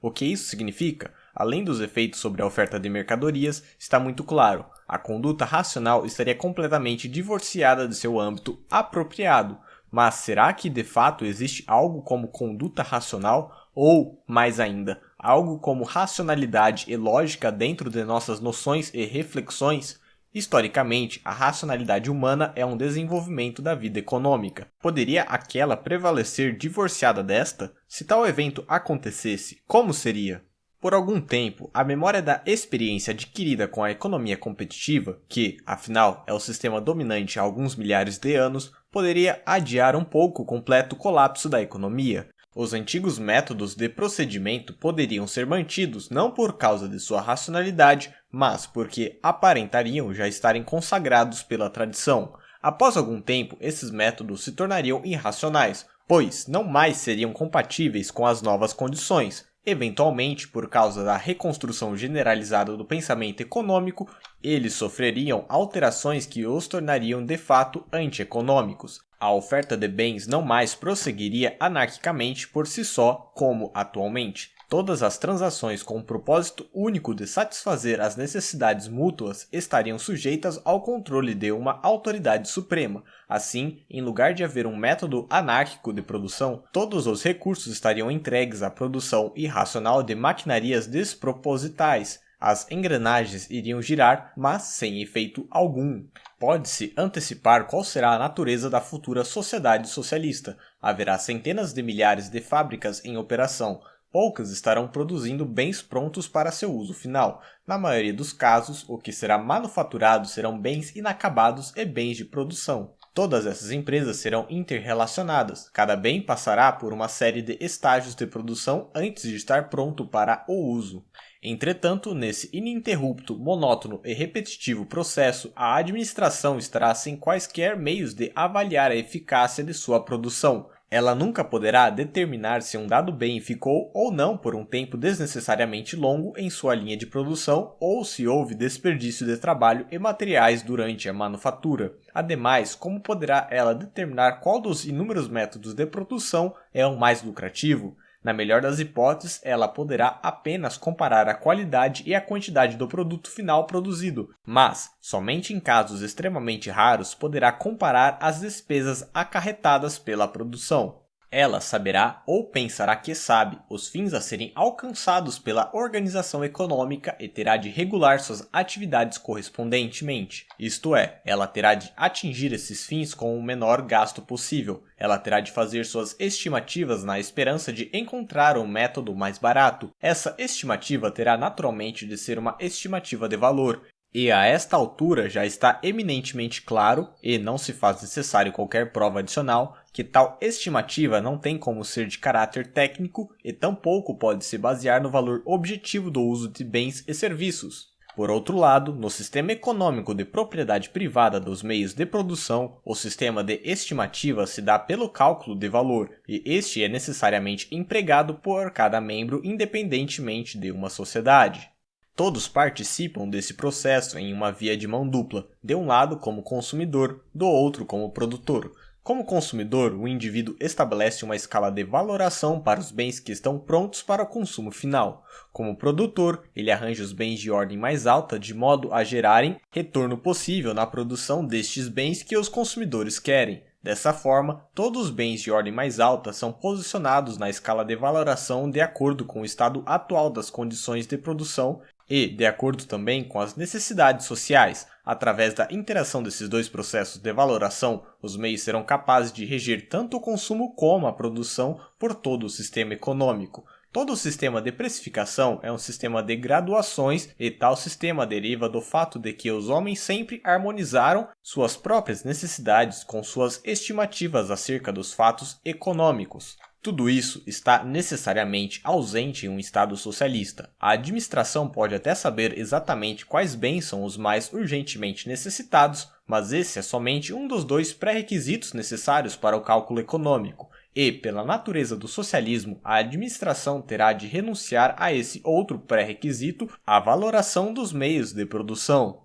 O que isso significa? Além dos efeitos sobre a oferta de mercadorias, está muito claro. A conduta racional estaria completamente divorciada de seu âmbito apropriado. Mas será que de fato existe algo como conduta racional? Ou, mais ainda, algo como racionalidade e lógica dentro de nossas noções e reflexões? Historicamente, a racionalidade humana é um desenvolvimento da vida econômica. Poderia aquela prevalecer divorciada desta? Se tal evento acontecesse, como seria? Por algum tempo, a memória da experiência adquirida com a economia competitiva, que, afinal, é o sistema dominante há alguns milhares de anos, poderia adiar um pouco o completo colapso da economia. Os antigos métodos de procedimento poderiam ser mantidos não por causa de sua racionalidade, mas porque aparentariam já estarem consagrados pela tradição. Após algum tempo, esses métodos se tornariam irracionais, pois não mais seriam compatíveis com as novas condições. Eventualmente, por causa da reconstrução generalizada do pensamento econômico, eles sofreriam alterações que os tornariam de fato antieconômicos. A oferta de bens não mais prosseguiria anarquicamente por si só, como atualmente. Todas as transações com o propósito único de satisfazer as necessidades mútuas estariam sujeitas ao controle de uma autoridade suprema. Assim, em lugar de haver um método anárquico de produção, todos os recursos estariam entregues à produção irracional de maquinarias despropositais. As engrenagens iriam girar, mas sem efeito algum. Pode-se antecipar qual será a natureza da futura sociedade socialista. Haverá centenas de milhares de fábricas em operação. Poucas estarão produzindo bens prontos para seu uso final. Na maioria dos casos, o que será manufaturado serão bens inacabados e bens de produção. Todas essas empresas serão interrelacionadas. Cada bem passará por uma série de estágios de produção antes de estar pronto para o uso. Entretanto, nesse ininterrupto, monótono e repetitivo processo, a administração estará sem quaisquer meios de avaliar a eficácia de sua produção. Ela nunca poderá determinar se um dado bem ficou ou não por um tempo desnecessariamente longo em sua linha de produção ou se houve desperdício de trabalho e materiais durante a manufatura. Ademais, como poderá ela determinar qual dos inúmeros métodos de produção é o mais lucrativo? Na melhor das hipóteses, ela poderá apenas comparar a qualidade e a quantidade do produto final produzido, mas, somente em casos extremamente raros, poderá comparar as despesas acarretadas pela produção. Ela saberá ou pensará que sabe os fins a serem alcançados pela organização econômica e terá de regular suas atividades correspondentemente. Isto é, ela terá de atingir esses fins com o menor gasto possível. Ela terá de fazer suas estimativas na esperança de encontrar um método mais barato. Essa estimativa terá naturalmente de ser uma estimativa de valor. E a esta altura já está eminentemente claro, e não se faz necessário qualquer prova adicional, que tal estimativa não tem como ser de caráter técnico e tampouco pode se basear no valor objetivo do uso de bens e serviços. Por outro lado, no sistema econômico de propriedade privada dos meios de produção, o sistema de estimativa se dá pelo cálculo de valor, e este é necessariamente empregado por cada membro independentemente de uma sociedade. Todos participam desse processo em uma via de mão dupla, de um lado como consumidor, do outro como produtor. Como consumidor, o indivíduo estabelece uma escala de valoração para os bens que estão prontos para o consumo final. Como produtor, ele arranja os bens de ordem mais alta de modo a gerarem retorno possível na produção destes bens que os consumidores querem. Dessa forma, todos os bens de ordem mais alta são posicionados na escala de valoração de acordo com o estado atual das condições de produção e, de acordo também com as necessidades sociais. Através da interação desses dois processos de valoração, os meios serão capazes de reger tanto o consumo como a produção por todo o sistema econômico. Todo sistema de precificação é um sistema de graduações e tal sistema deriva do fato de que os homens sempre harmonizaram suas próprias necessidades com suas estimativas acerca dos fatos econômicos. Tudo isso está necessariamente ausente em um Estado socialista. A administração pode até saber exatamente quais bens são os mais urgentemente necessitados, mas esse é somente um dos dois pré-requisitos necessários para o cálculo econômico. E, pela natureza do socialismo, a administração terá de renunciar a esse outro pré-requisito, a valoração dos meios de produção.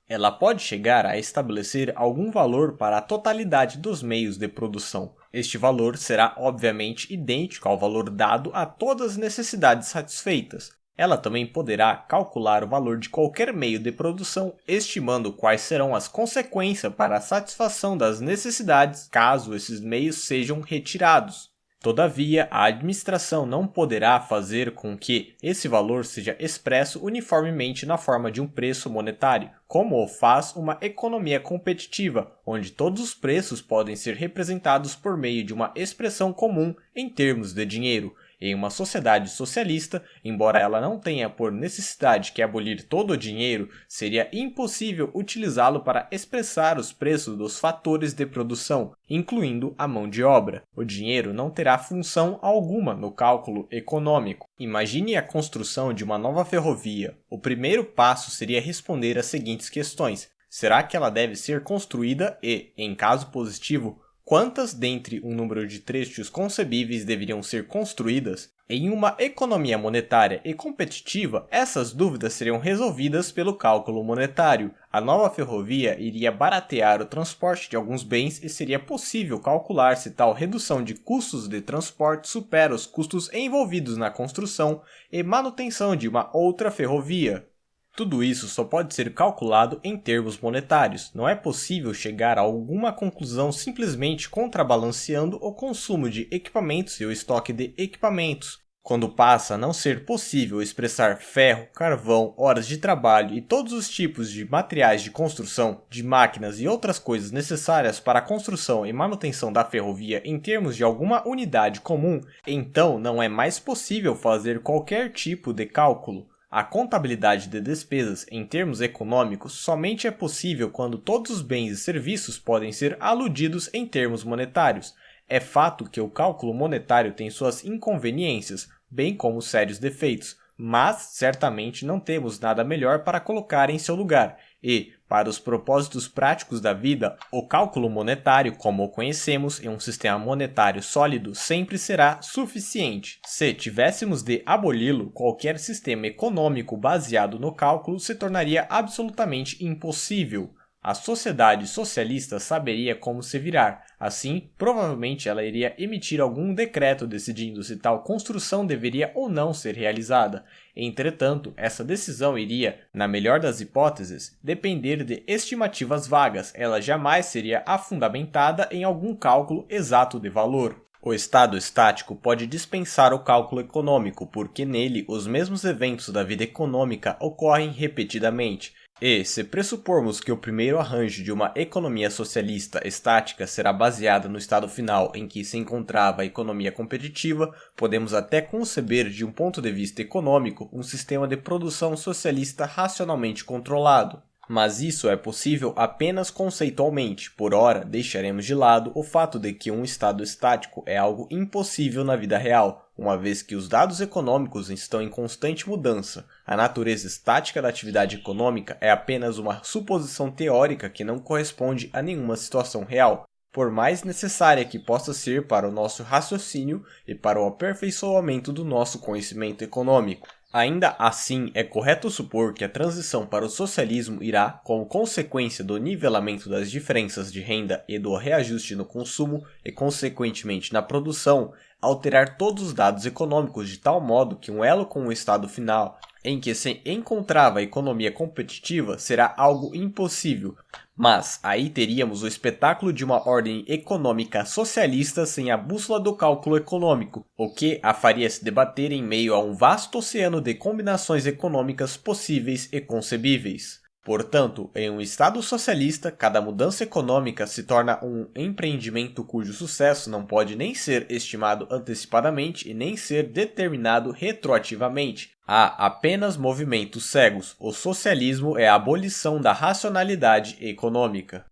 Ela pode chegar a estabelecer algum valor para a totalidade dos meios de produção. Este valor será, obviamente, idêntico ao valor dado a todas as necessidades satisfeitas. Ela também poderá calcular o valor de qualquer meio de produção, estimando quais serão as consequências para a satisfação das necessidades caso esses meios sejam retirados. Todavia, a administração não poderá fazer com que esse valor seja expresso uniformemente na forma de um preço monetário, como o faz uma economia competitiva, onde todos os preços podem ser representados por meio de uma expressão comum em termos de dinheiro. Em uma sociedade socialista, embora ela não tenha por necessidade que abolir todo o dinheiro, seria impossível utilizá-lo para expressar os preços dos fatores de produção, incluindo a mão de obra. O dinheiro não terá função alguma no cálculo econômico. Imagine a construção de uma nova ferrovia. O primeiro passo seria responder às seguintes questões: será que ela deve ser construída e, em caso positivo, quantas dentre um número de trechos concebíveis deveriam ser construídas? Em uma economia monetária e competitiva, essas dúvidas seriam resolvidas pelo cálculo monetário. A nova ferrovia iria baratear o transporte de alguns bens e seria possível calcular se tal redução de custos de transporte supera os custos envolvidos na construção e manutenção de uma outra ferrovia. Tudo isso só pode ser calculado em termos monetários. Não é possível chegar a alguma conclusão simplesmente contrabalanceando o consumo de equipamentos e o estoque de equipamentos. Quando passa a não ser possível expressar ferro, carvão, horas de trabalho e todos os tipos de materiais de construção, de máquinas e outras coisas necessárias para a construção e manutenção da ferrovia em termos de alguma unidade comum, então não é mais possível fazer qualquer tipo de cálculo. A contabilidade de despesas em termos econômicos somente é possível quando todos os bens e serviços podem ser aludidos em termos monetários. É fato que o cálculo monetário tem suas inconveniências, bem como sérios defeitos, mas certamente não temos nada melhor para colocar em seu lugar. E, para os propósitos práticos da vida, o cálculo monetário, como o conhecemos em um sistema monetário sólido, sempre será suficiente. Se tivéssemos de aboli-lo, qualquer sistema econômico baseado no cálculo se tornaria absolutamente impossível. A sociedade socialista saberia como se virar. Assim, provavelmente ela iria emitir algum decreto decidindo se tal construção deveria ou não ser realizada. Entretanto, essa decisão iria, na melhor das hipóteses, depender de estimativas vagas. Ela jamais seria afundamentada em algum cálculo exato de valor. O estado estático pode dispensar o cálculo econômico, porque nele os mesmos eventos da vida econômica ocorrem repetidamente. E, se pressupormos que o primeiro arranjo de uma economia socialista estática será baseada no estado final em que se encontrava a economia competitiva, podemos até conceber, de um ponto de vista econômico, um sistema de produção socialista racionalmente controlado. Mas isso é possível apenas conceitualmente. Por ora, deixaremos de lado o fato de que um estado estático é algo impossível na vida real, uma vez que os dados econômicos estão em constante mudança. A natureza estática da atividade econômica é apenas uma suposição teórica que não corresponde a nenhuma situação real, por mais necessária que possa ser para o nosso raciocínio e para o aperfeiçoamento do nosso conhecimento econômico. Ainda assim, é correto supor que a transição para o socialismo irá, como consequência do nivelamento das diferenças de renda e do reajuste no consumo e, consequentemente, na produção, alterar todos os dados econômicos de tal modo que um elo com o estado final, em que se encontrava a economia competitiva, será algo impossível. Mas aí teríamos o espetáculo de uma ordem econômica socialista sem a bússola do cálculo econômico, o que a faria se debater em meio a um vasto oceano de combinações econômicas possíveis e concebíveis. Portanto, em um Estado socialista, cada mudança econômica se torna um empreendimento cujo sucesso não pode nem ser estimado antecipadamente e nem ser determinado retroativamente. Há apenas movimentos cegos. O socialismo é a abolição da racionalidade econômica.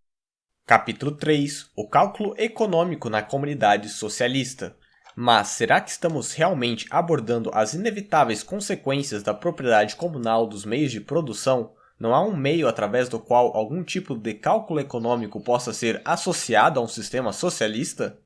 Capítulo 3. O cálculo econômico na comunidade socialista. Mas será que estamos realmente abordando as inevitáveis consequências da propriedade comunal dos meios de produção? Não há um meio através do qual algum tipo de cálculo econômico possa ser associado a um sistema socialista?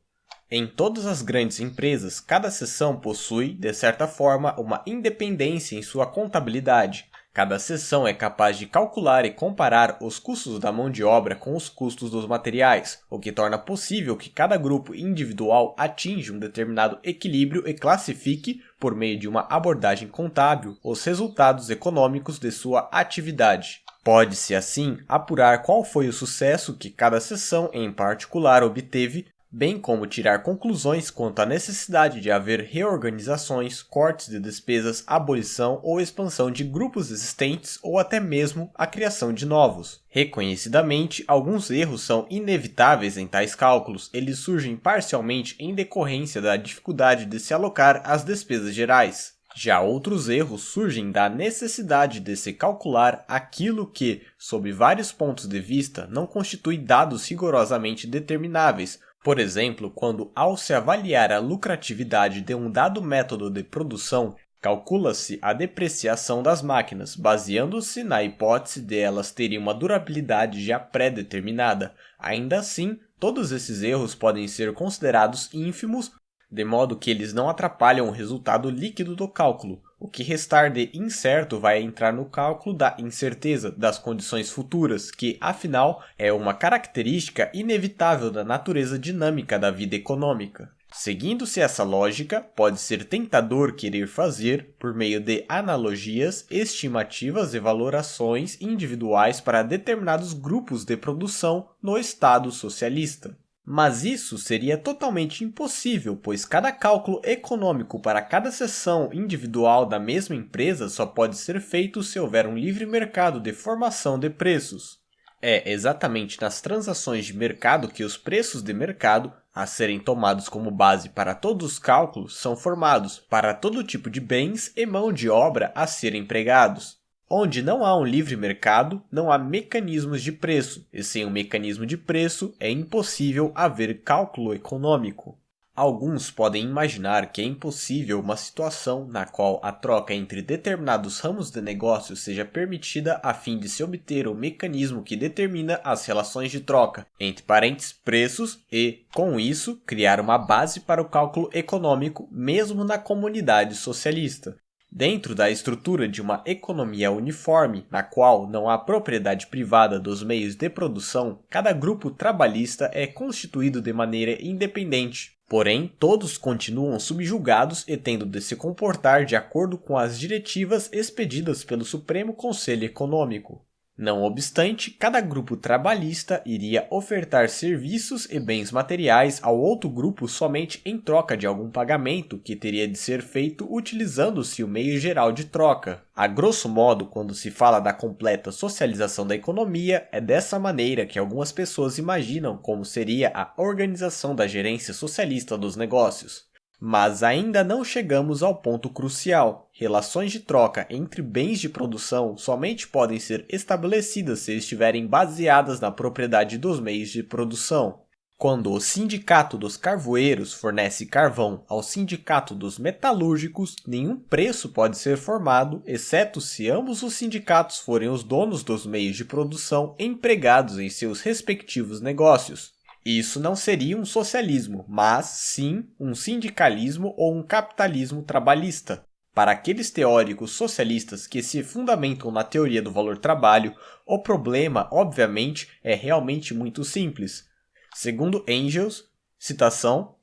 Em todas as grandes empresas, cada seção possui, de certa forma, uma independência em sua contabilidade. Cada seção é capaz de calcular e comparar os custos da mão de obra com os custos dos materiais, o que torna possível que cada grupo individual atinja um determinado equilíbrio e classifique, por meio de uma abordagem contábil, os resultados econômicos de sua atividade. Pode-se, assim, apurar qual foi o sucesso que cada seção em particular obteve, bem como tirar conclusões quanto à necessidade de haver reorganizações, cortes de despesas, abolição ou expansão de grupos existentes ou até mesmo a criação de novos. Reconhecidamente, alguns erros são inevitáveis em tais cálculos, eles surgem parcialmente em decorrência da dificuldade de se alocar as despesas gerais. Já outros erros surgem da necessidade de se calcular aquilo que, sob vários pontos de vista, não constitui dados rigorosamente determináveis. Por exemplo, quando ao se avaliar a lucratividade de um dado método de produção, calcula-se a depreciação das máquinas, baseando-se na hipótese de elas terem uma durabilidade já pré-determinada. Ainda assim, todos esses erros podem ser considerados ínfimos, de modo que eles não atrapalham o resultado líquido do cálculo. O que restar de incerto vai entrar no cálculo da incerteza das condições futuras, que, afinal, é uma característica inevitável da natureza dinâmica da vida econômica. Seguindo-se essa lógica, pode ser tentador querer fazer, por meio de analogias, estimativas e valorações individuais para determinados grupos de produção no Estado socialista. Mas isso seria totalmente impossível, pois cada cálculo econômico para cada seção individual da mesma empresa só pode ser feito se houver um livre mercado de formação de preços. É exatamente nas transações de mercado que os preços de mercado, a serem tomados como base para todos os cálculos, são formados para todo tipo de bens e mão de obra a serem empregados. Onde não há um livre mercado, não há mecanismos de preço, e sem um mecanismo de preço é impossível haver cálculo econômico. Alguns podem imaginar que é impossível uma situação na qual a troca entre determinados ramos de negócio seja permitida a fim de se obter o mecanismo que determina as relações de troca, entre parentes preços e, com isso, criar uma base para o cálculo econômico mesmo na comunidade socialista. Dentro da estrutura de uma economia uniforme, na qual não há propriedade privada dos meios de produção, cada grupo trabalhista é constituído de maneira independente. Porém, todos continuam subjugados e tendo de se comportar de acordo com as diretivas expedidas pelo Supremo Conselho Econômico. Não obstante, cada grupo trabalhista iria ofertar serviços e bens materiais ao outro grupo somente em troca de algum pagamento que teria de ser feito utilizando-se o meio geral de troca. A grosso modo, quando se fala da completa socialização da economia, é dessa maneira que algumas pessoas imaginam como seria a organização da gerência socialista dos negócios. Mas ainda não chegamos ao ponto crucial. Relações de troca entre bens de produção somente podem ser estabelecidas se estiverem baseadas na propriedade dos meios de produção. Quando o sindicato dos carvoeiros fornece carvão ao sindicato dos metalúrgicos, nenhum preço pode ser formado, exceto se ambos os sindicatos forem os donos dos meios de produção empregados em seus respectivos negócios. Isso não seria um socialismo, mas sim um sindicalismo ou um capitalismo trabalhista. Para aqueles teóricos socialistas que se fundamentam na teoria do valor-trabalho, o problema, obviamente, é realmente muito simples. Segundo Engels, citação,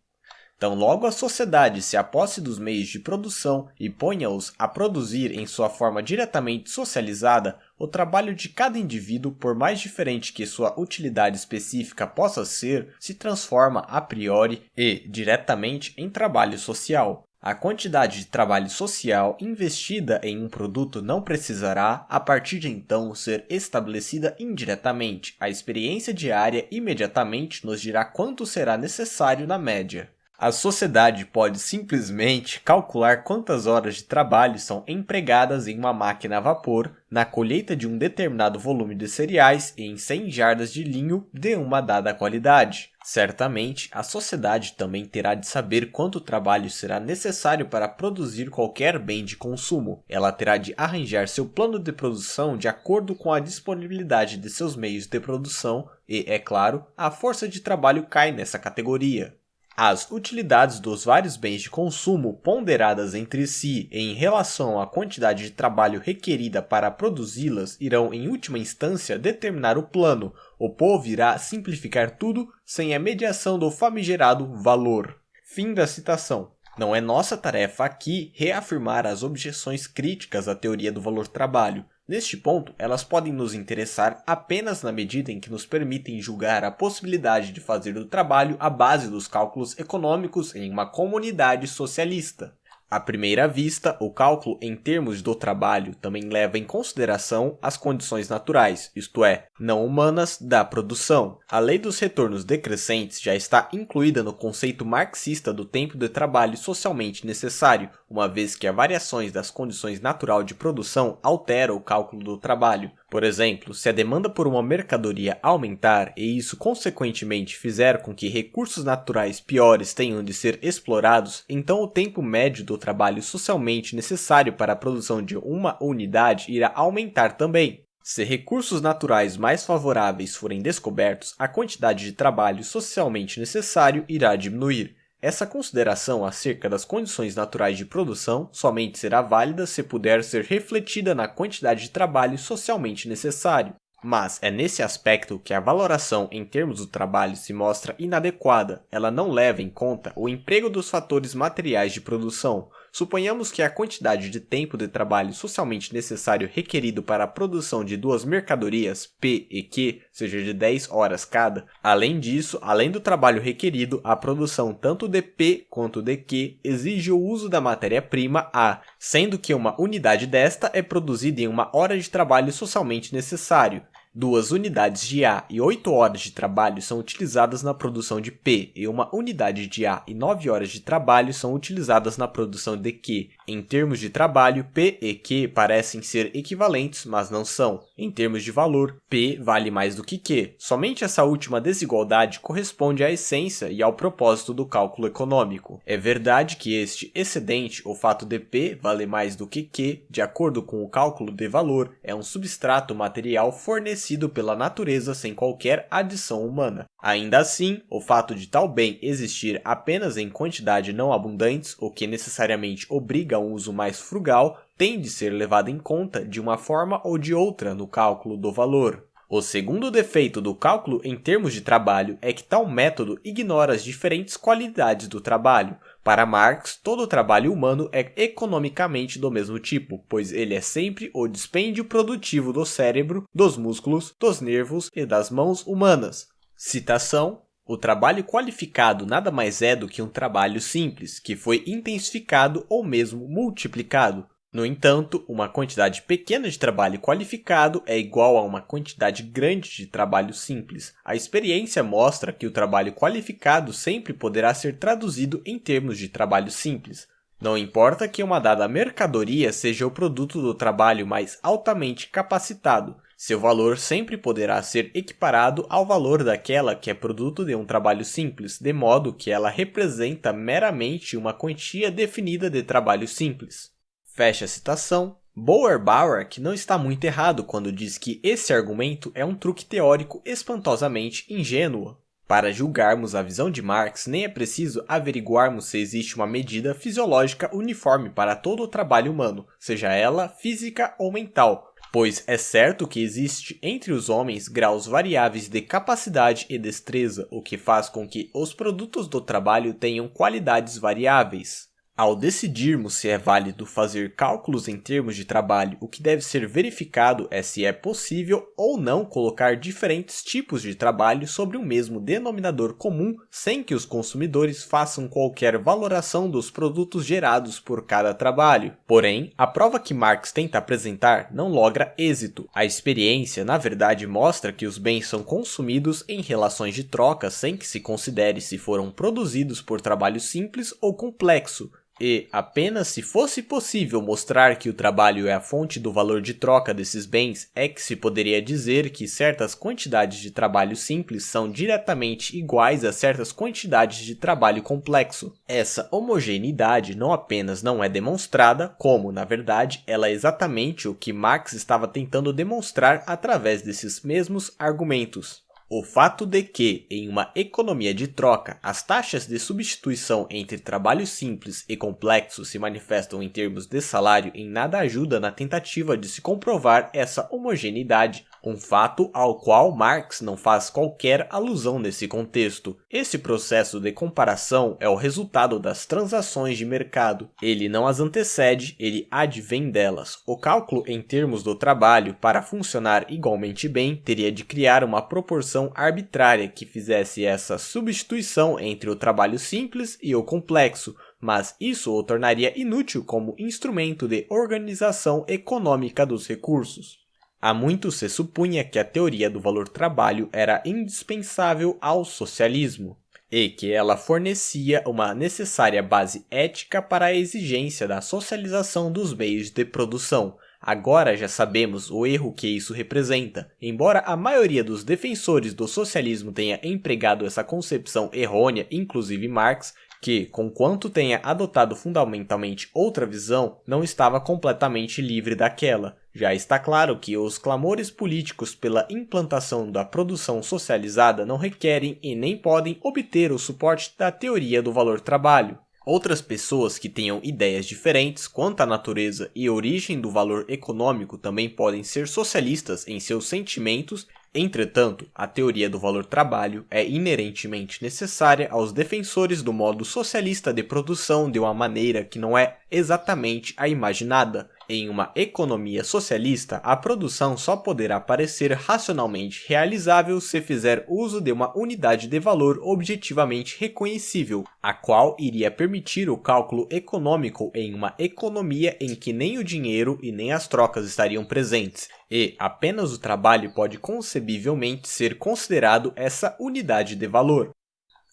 então logo a sociedade se aposse dos meios de produção e ponha-os a produzir em sua forma diretamente socializada, o trabalho de cada indivíduo, por mais diferente que sua utilidade específica possa ser, se transforma a priori e diretamente em trabalho social. A quantidade de trabalho social investida em um produto não precisará, a partir de então, ser estabelecida indiretamente. A experiência diária imediatamente nos dirá quanto será necessário na média. A sociedade pode simplesmente calcular quantas horas de trabalho são empregadas em uma máquina a vapor na colheita de um determinado volume de cereais em 100 jardas de linho de uma dada qualidade. Certamente, a sociedade também terá de saber quanto trabalho será necessário para produzir qualquer bem de consumo. Ela terá de arranjar seu plano de produção de acordo com a disponibilidade de seus meios de produção e, é claro, a força de trabalho cai nessa categoria. As utilidades dos vários bens de consumo ponderadas entre si em relação à quantidade de trabalho requerida para produzi-las irão, em última instância, determinar o plano. O povo irá simplificar tudo sem a mediação do famigerado valor. Fim da citação. Não é nossa tarefa aqui reafirmar as objeções críticas à teoria do valor-trabalho. Neste ponto, elas podem nos interessar apenas na medida em que nos permitem julgar a possibilidade de fazer do trabalho a base dos cálculos econômicos em uma comunidade socialista. À primeira vista, o cálculo em termos do trabalho também leva em consideração as condições naturais, isto é, não humanas, da produção. A lei dos retornos decrescentes já está incluída no conceito marxista do tempo de trabalho socialmente necessário, uma vez que as variações das condições natural de produção alteram o cálculo do trabalho. Por exemplo, se a demanda por uma mercadoria aumentar e isso consequentemente fizer com que recursos naturais piores tenham de ser explorados, então o tempo médio do trabalho socialmente necessário para a produção de uma unidade irá aumentar também. Se recursos naturais mais favoráveis forem descobertos, a quantidade de trabalho socialmente necessário irá diminuir. Essa consideração acerca das condições naturais de produção somente será válida se puder ser refletida na quantidade de trabalho socialmente necessário. Mas é nesse aspecto que a valoração em termos do trabalho se mostra inadequada. Ela não leva em conta o emprego dos fatores materiais de produção. Suponhamos que a quantidade de tempo de trabalho socialmente necessário requerido para a produção de duas mercadorias, P e Q, seja de 10 horas cada. Além disso, além do trabalho requerido, a produção tanto de P quanto de Q exige o uso da matéria-prima A, sendo que uma unidade desta é produzida em uma hora de trabalho socialmente necessário. 2 unidades de A e 8 horas de trabalho são utilizadas na produção de P, e uma unidade de A e 9 horas de trabalho são utilizadas na produção de Q. Em termos de trabalho, P e Q parecem ser equivalentes, mas não são. Em termos de valor, P vale mais do que Q. Somente essa última desigualdade corresponde à essência e ao propósito do cálculo econômico. É verdade que este excedente, o fato de P valer mais do que Q, de acordo com o cálculo de valor, é um substrato material fornecido pela natureza sem qualquer adição humana. Ainda assim, o fato de tal bem existir apenas em quantidade não abundantes, o que necessariamente obriga a um uso mais frugal, tem de ser levado em conta de uma forma ou de outra no cálculo do valor. O segundo defeito do cálculo em termos de trabalho é que tal método ignora as diferentes qualidades do trabalho. Para Marx, todo trabalho humano é economicamente do mesmo tipo, pois ele é sempre o dispêndio produtivo do cérebro, dos músculos, dos nervos e das mãos humanas. Citação: o trabalho qualificado nada mais é do que um trabalho simples, que foi intensificado ou mesmo multiplicado. No entanto, uma quantidade pequena de trabalho qualificado é igual a uma quantidade grande de trabalho simples. A experiência mostra que o trabalho qualificado sempre poderá ser traduzido em termos de trabalho simples. Não importa que uma dada mercadoria seja o produto do trabalho mais altamente capacitado, seu valor sempre poderá ser equiparado ao valor daquela que é produto de um trabalho simples, de modo que ela representa meramente uma quantia definida de trabalho simples. Fecha a citação. Bauer que não está muito errado quando diz que esse argumento é um truque teórico espantosamente ingênuo. Para julgarmos a visão de Marx, nem é preciso averiguarmos se existe uma medida fisiológica uniforme para todo o trabalho humano, seja ela física ou mental, pois é certo que existe entre os homens graus variáveis de capacidade e destreza, o que faz com que os produtos do trabalho tenham qualidades variáveis. Ao decidirmos se é válido fazer cálculos em termos de trabalho, o que deve ser verificado é se é possível ou não colocar diferentes tipos de trabalho sobre um mesmo denominador comum sem que os consumidores façam qualquer valoração dos produtos gerados por cada trabalho. Porém, a prova que Marx tenta apresentar não logra êxito. A experiência, na verdade, mostra que os bens são consumidos em relações de troca sem que se considere se foram produzidos por trabalho simples ou complexo. E, apenas se fosse possível mostrar que o trabalho é a fonte do valor de troca desses bens, é que se poderia dizer que certas quantidades de trabalho simples são diretamente iguais a certas quantidades de trabalho complexo. Essa homogeneidade não apenas não é demonstrada, como, na verdade, ela é exatamente o que Marx estava tentando demonstrar através desses mesmos argumentos. O fato de que, em uma economia de troca, as taxas de substituição entre trabalho simples e complexo se manifestam em termos de salário em nada ajuda na tentativa de se comprovar essa homogeneidade, um fato ao qual Marx não faz qualquer alusão nesse contexto. Esse processo de comparação é o resultado das transações de mercado. Ele não as antecede, ele advém delas. O cálculo em termos do trabalho, para funcionar igualmente bem, teria de criar uma proporção arbitrária que fizesse essa substituição entre o trabalho simples e o complexo, mas isso o tornaria inútil como instrumento de organização econômica dos recursos. Há muito se supunha que a teoria do valor-trabalho era indispensável ao socialismo, e que ela fornecia uma necessária base ética para a exigência da socialização dos meios de produção. Agora já sabemos o erro que isso representa. Embora a maioria dos defensores do socialismo tenha empregado essa concepção errônea, inclusive Marx, que, conquanto tenha adotado fundamentalmente outra visão, não estava completamente livre daquela. Já está claro que os clamores políticos pela implantação da produção socializada não requerem e nem podem obter o suporte da teoria do valor-trabalho. Outras pessoas que tenham ideias diferentes quanto à natureza e origem do valor econômico também podem ser socialistas em seus sentimentos. Entretanto, a teoria do valor-trabalho é inerentemente necessária aos defensores do modo socialista de produção de uma maneira que não é exatamente a imaginada. Em uma economia socialista, a produção só poderá parecer racionalmente realizável se fizer uso de uma unidade de valor objetivamente reconhecível, a qual iria permitir o cálculo econômico em uma economia em que nem o dinheiro e nem as trocas estariam presentes, e apenas o trabalho pode concebivelmente ser considerado essa unidade de valor.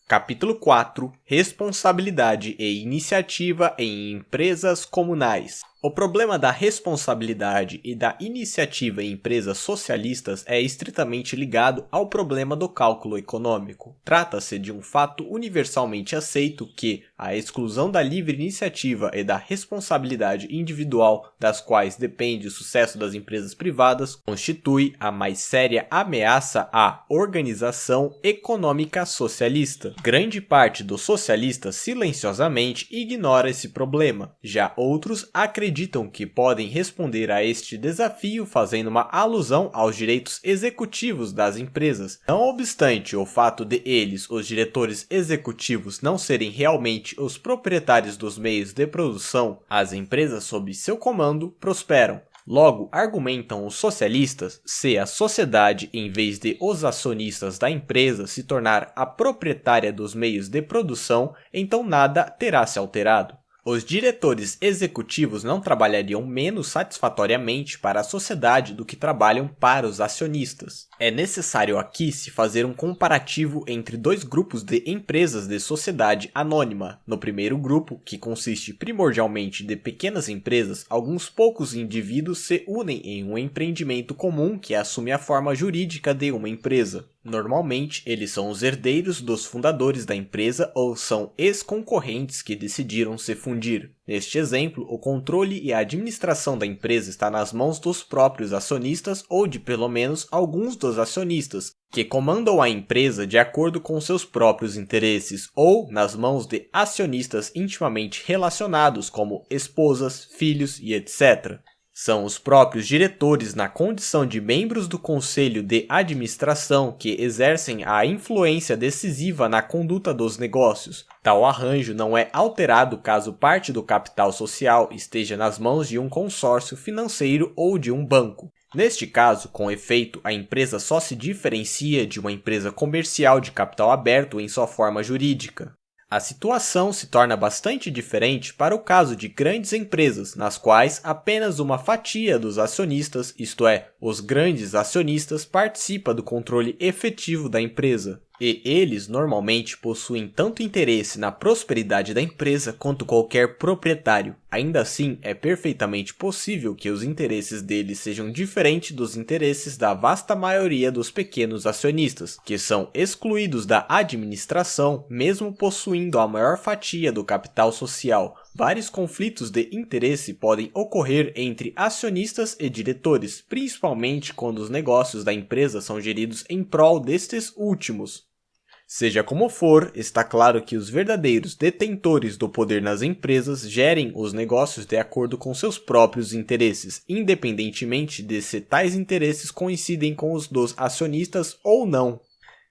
Capítulo 4 – Responsabilidade e iniciativa em empresas comunais. O problema da responsabilidade e da iniciativa em empresas socialistas é estritamente ligado ao problema do cálculo econômico. Trata-se de um fato universalmente aceito que a exclusão da livre iniciativa e da responsabilidade individual, das quais depende o sucesso das empresas privadas, constitui a mais séria ameaça à organização econômica socialista. Grande parte dos socialistas silenciosamente ignora esse problema. Já outros acreditam que podem responder a este desafio fazendo uma alusão aos direitos executivos das empresas. Não obstante o fato de eles, os diretores executivos, não serem realmente os proprietários dos meios de produção, as empresas sob seu comando prosperam. Logo, argumentam os socialistas, se a sociedade, em vez de os acionistas da empresa, se tornar a proprietária dos meios de produção, então nada terá se alterado. Os diretores executivos não trabalhariam menos satisfatoriamente para a sociedade do que trabalham para os acionistas. É necessário aqui se fazer um comparativo entre dois grupos de empresas de sociedade anônima. No primeiro grupo, que consiste primordialmente de pequenas empresas, alguns poucos indivíduos se unem em um empreendimento comum que assume a forma jurídica de uma empresa. Normalmente, eles são os herdeiros dos fundadores da empresa ou são ex-concorrentes que decidiram se fundir. Neste exemplo, o controle e a administração da empresa está nas mãos dos próprios acionistas ou de pelo menos alguns dos acionistas, que comandam a empresa de acordo com seus próprios interesses, ou nas mãos de acionistas intimamente relacionados como esposas, filhos e etc. São os próprios diretores, na condição de membros do conselho de administração, que exercem a influência decisiva na conduta dos negócios. Tal arranjo não é alterado caso parte do capital social esteja nas mãos de um consórcio financeiro ou de um banco. Neste caso, com efeito, a empresa só se diferencia de uma empresa comercial de capital aberto em sua forma jurídica. A situação se torna bastante diferente para o caso de grandes empresas, nas quais apenas uma fatia dos acionistas, isto é, os grandes acionistas, participa do controle efetivo da empresa. E eles normalmente possuem tanto interesse na prosperidade da empresa quanto qualquer proprietário. Ainda assim, é perfeitamente possível que os interesses deles sejam diferentes dos interesses da vasta maioria dos pequenos acionistas, que são excluídos da administração, mesmo possuindo a maior fatia do capital social. Vários conflitos de interesse podem ocorrer entre acionistas e diretores, principalmente quando os negócios da empresa são geridos em prol destes últimos. Seja como for, está claro que os verdadeiros detentores do poder nas empresas gerem os negócios de acordo com seus próprios interesses, independentemente de se tais interesses coincidem com os dos acionistas ou não.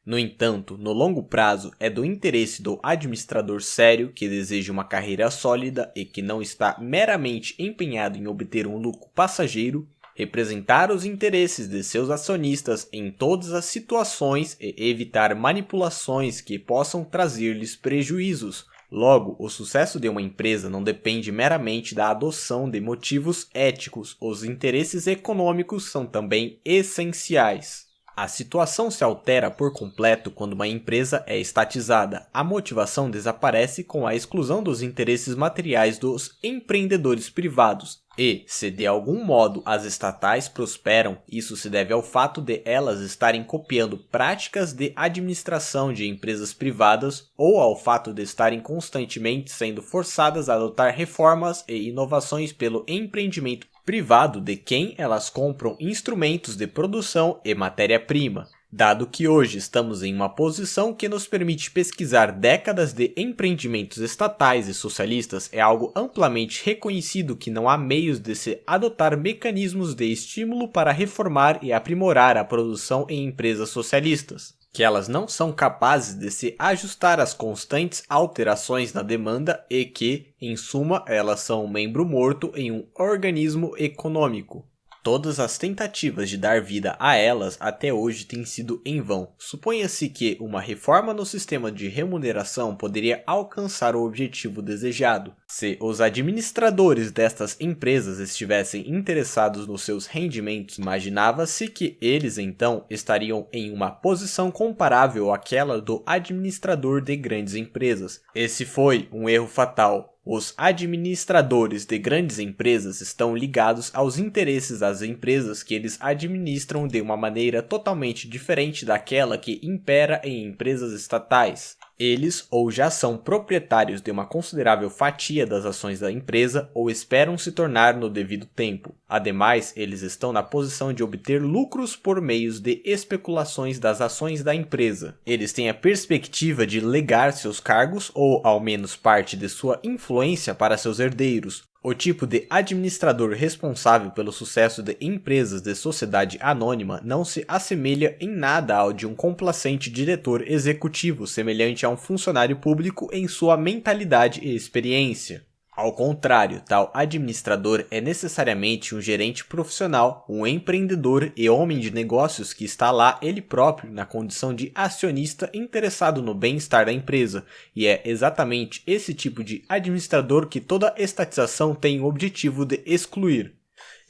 No entanto, no longo prazo, é do interesse do administrador sério que deseja uma carreira sólida e que não está meramente empenhado em obter um lucro passageiro, representar os interesses de seus acionistas em todas as situações e evitar manipulações que possam trazer-lhes prejuízos. Logo, o sucesso de uma empresa não depende meramente da adoção de motivos éticos, os interesses econômicos são também essenciais. A situação se altera por completo quando uma empresa é estatizada. A motivação desaparece com a exclusão dos interesses materiais dos empreendedores privados. E, se de algum modo as estatais prosperam, isso se deve ao fato de elas estarem copiando práticas de administração de empresas privadas ou ao fato de estarem constantemente sendo forçadas a adotar reformas e inovações pelo empreendimento privado de quem elas compram instrumentos de produção e matéria-prima. Dado que hoje estamos em uma posição que nos permite pesquisar décadas de empreendimentos estatais e socialistas, é algo amplamente reconhecido que não há meios de se adotar mecanismos de estímulo para reformar e aprimorar a produção em empresas socialistas, que elas não são capazes de se ajustar às constantes alterações na demanda e que, em suma, elas são um membro morto em um organismo econômico. Todas as tentativas de dar vida a elas até hoje têm sido em vão. Suponha-se que uma reforma no sistema de remuneração poderia alcançar o objetivo desejado. Se os administradores destas empresas estivessem interessados nos seus rendimentos, imaginava-se que eles então estariam em uma posição comparável àquela do administrador de grandes empresas. Esse foi um erro fatal. Os administradores de grandes empresas estão ligados aos interesses das empresas que eles administram de uma maneira totalmente diferente daquela que impera em empresas estatais. Eles ou já são proprietários de uma considerável fatia das ações da empresa ou esperam se tornar no devido tempo. Ademais, eles estão na posição de obter lucros por meios de especulações das ações da empresa. Eles têm a perspectiva de legar seus cargos ou, ao menos, parte de sua influência para seus herdeiros. O tipo de administrador responsável pelo sucesso de empresas de sociedade anônima não se assemelha em nada ao de um complacente diretor executivo semelhante a um funcionário público em sua mentalidade e experiência. Ao contrário, tal administrador é necessariamente um gerente profissional, um empreendedor e homem de negócios que está lá ele próprio na condição de acionista interessado no bem-estar da empresa, e é exatamente esse tipo de administrador que toda estatização tem o objetivo de excluir.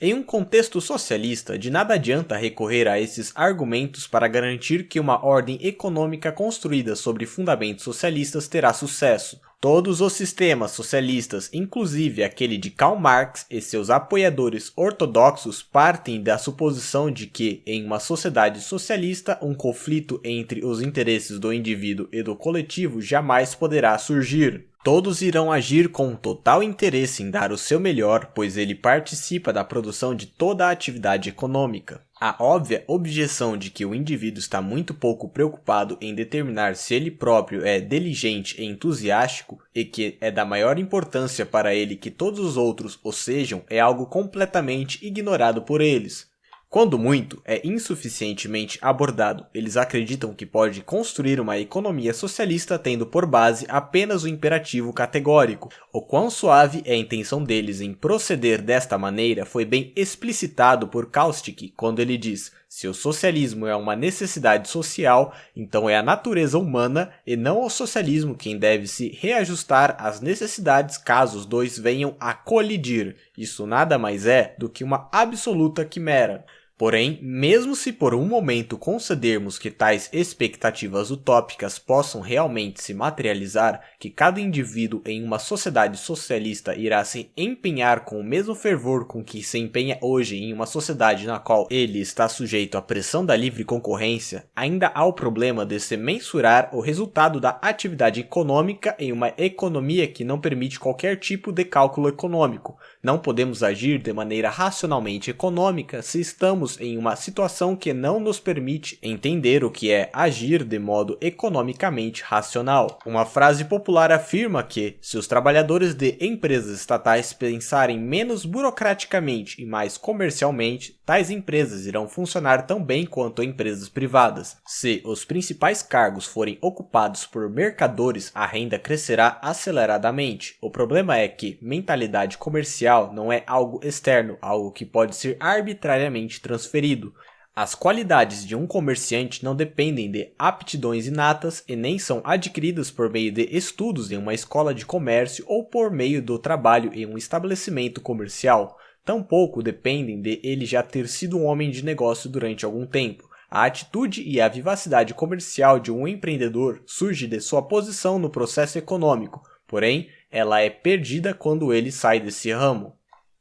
Em um contexto socialista, de nada adianta recorrer a esses argumentos para garantir que uma ordem econômica construída sobre fundamentos socialistas terá sucesso. Todos os sistemas socialistas, inclusive aquele de Karl Marx e seus apoiadores ortodoxos, partem da suposição de que, em uma sociedade socialista, um conflito entre os interesses do indivíduo e do coletivo jamais poderá surgir. Todos irão agir com total interesse em dar o seu melhor, pois ele participa da produção de toda a atividade econômica. A óbvia objeção de que o indivíduo está muito pouco preocupado em determinar se ele próprio é diligente e entusiástico e que é da maior importância para ele que todos os outros o sejam é algo completamente ignorado por eles. Quando muito, é insuficientemente abordado. Eles acreditam que pode construir uma economia socialista tendo por base apenas o imperativo categórico. O quão suave é a intenção deles em proceder desta maneira foi bem explicitado por Kautsky quando ele diz: se o socialismo é uma necessidade social, então é a natureza humana e não o socialismo quem deve se reajustar às necessidades caso os dois venham a colidir. Isso nada mais é do que uma absoluta quimera. Porém, mesmo se por um momento concedermos que tais expectativas utópicas possam realmente se materializar, que cada indivíduo em uma sociedade socialista irá se empenhar com o mesmo fervor com que se empenha hoje em uma sociedade na qual ele está sujeito à pressão da livre concorrência, ainda há o problema de se mensurar o resultado da atividade econômica em uma economia que não permite qualquer tipo de cálculo econômico. Não podemos agir de maneira racionalmente econômica se estamos em uma situação que não nos permite entender o que é agir de modo economicamente racional. Uma frase popular afirma que, se os trabalhadores de empresas estatais pensarem menos burocraticamente e mais comercialmente, tais empresas irão funcionar tão bem quanto empresas privadas. Se os principais cargos forem ocupados por mercadores, a renda crescerá aceleradamente. O problema é que mentalidade comercial não é algo externo, algo que pode ser arbitrariamente transferido. As qualidades de um comerciante não dependem de aptidões inatas e nem são adquiridas por meio de estudos em uma escola de comércio ou por meio do trabalho em um estabelecimento comercial. Tampouco dependem de ele já ter sido um homem de negócio durante algum tempo. A atitude e a vivacidade comercial de um empreendedor surge de sua posição no processo econômico, porém, ela é perdida quando ele sai desse ramo.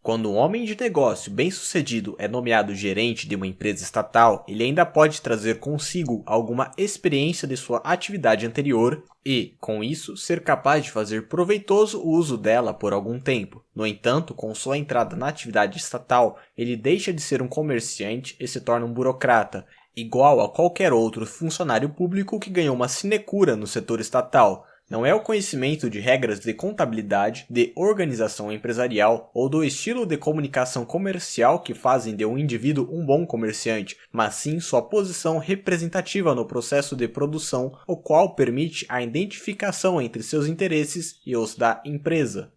Quando um homem de negócio bem-sucedido é nomeado gerente de uma empresa estatal, ele ainda pode trazer consigo alguma experiência de sua atividade anterior e, com isso, ser capaz de fazer proveitoso uso dela por algum tempo. No entanto, com sua entrada na atividade estatal, ele deixa de ser um comerciante e se torna um burocrata, igual a qualquer outro funcionário público que ganhou uma sinecura no setor estatal. Não é o conhecimento de regras de contabilidade, de organização empresarial ou do estilo de comunicação comercial que fazem de um indivíduo um bom comerciante, mas sim sua posição representativa no processo de produção, o qual permite a identificação entre seus interesses e os da empresa.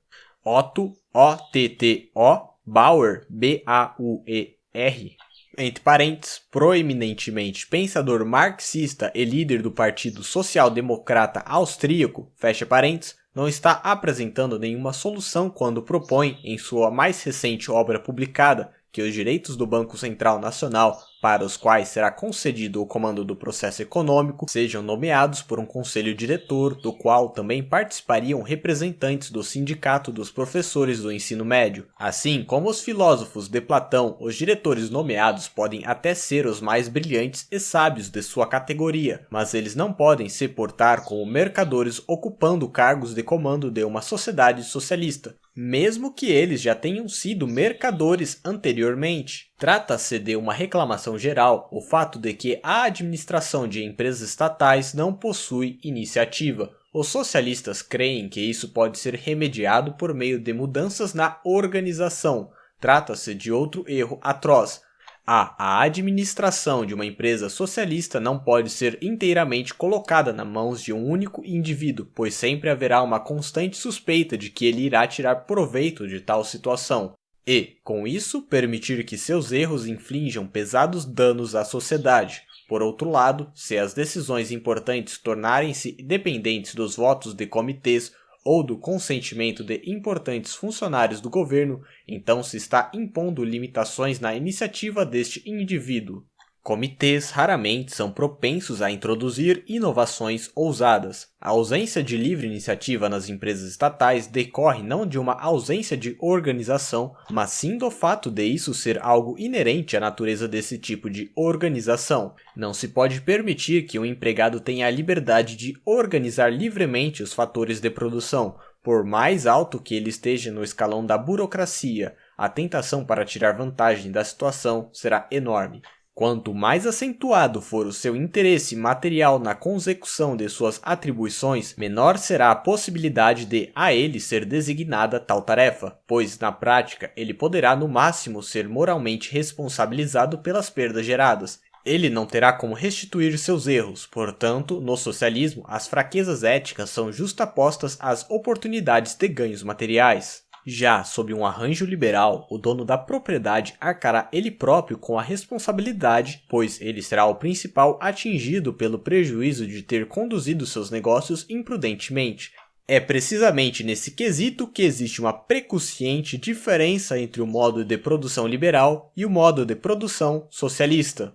Otto, O-T-T-O, Bauer, B-A-U-E-R, entre parênteses, proeminentemente pensador marxista e líder do Partido Social Democrata Austríaco, fecha parênteses, não está apresentando nenhuma solução quando propõe, em sua mais recente obra publicada, que os direitos do Banco Central Nacional, para os quais será concedido o comando do processo econômico, sejam nomeados por um conselho diretor, do qual também participariam representantes do Sindicato dos Professores do Ensino Médio. Assim como os filósofos de Platão, os diretores nomeados podem até ser os mais brilhantes e sábios de sua categoria, mas eles não podem se portar como mercadores ocupando cargos de comando de uma sociedade socialista, mesmo que eles já tenham sido mercadores anteriormente. Trata-se de uma reclamação geral, o fato de que a administração de empresas estatais não possui iniciativa. Os socialistas creem que isso pode ser remediado por meio de mudanças na organização. Trata-se de outro erro atroz. A administração de uma empresa socialista não pode ser inteiramente colocada nas mãos de um único indivíduo, pois sempre haverá uma constante suspeita de que ele irá tirar proveito de tal situação e, com isso, permitir que seus erros inflijam pesados danos à sociedade. Por outro lado, se as decisões importantes tornarem-se dependentes dos votos de comitês ou do consentimento de importantes funcionários do governo, então se está impondo limitações na iniciativa deste indivíduo. Comitês raramente são propensos a introduzir inovações ousadas. A ausência de livre iniciativa nas empresas estatais decorre não de uma ausência de organização, mas sim do fato de isso ser algo inerente à natureza desse tipo de organização. Não se pode permitir que um empregado tenha a liberdade de organizar livremente os fatores de produção, por mais alto que ele esteja no escalão da burocracia. A tentação para tirar vantagem da situação será enorme. Quanto mais acentuado for o seu interesse material na consecução de suas atribuições, menor será a possibilidade de a ele ser designada tal tarefa, pois, na prática, ele poderá no máximo ser moralmente responsabilizado pelas perdas geradas. Ele não terá como restituir seus erros, portanto, no socialismo, as fraquezas éticas são justapostas às oportunidades de ganhos materiais. Já sob um arranjo liberal, o dono da propriedade arcará ele próprio com a responsabilidade, pois ele será o principal atingido pelo prejuízo de ter conduzido seus negócios imprudentemente. É precisamente nesse quesito que existe uma precuciente diferença entre o modo de produção liberal e o modo de produção socialista.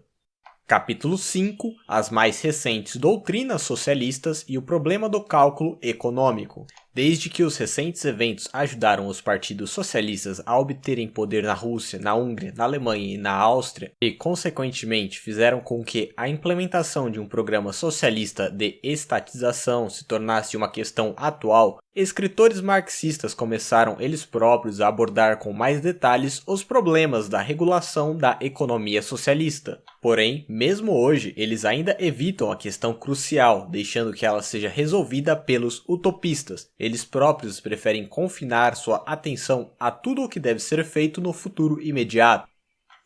Capítulo 5. As mais recentes doutrinas socialistas e o problema do cálculo econômico. Desde que os recentes eventos ajudaram os partidos socialistas a obterem poder na Rússia, na Hungria, na Alemanha e na Áustria, e, consequentemente, fizeram com que a implementação de um programa socialista de estatização se tornasse uma questão atual, escritores marxistas começaram eles próprios a abordar com mais detalhes os problemas da regulação da economia socialista. Porém, mesmo hoje, eles ainda evitam a questão crucial, deixando que ela seja resolvida pelos utopistas. Eles próprios preferem confinar sua atenção a tudo o que deve ser feito no futuro imediato.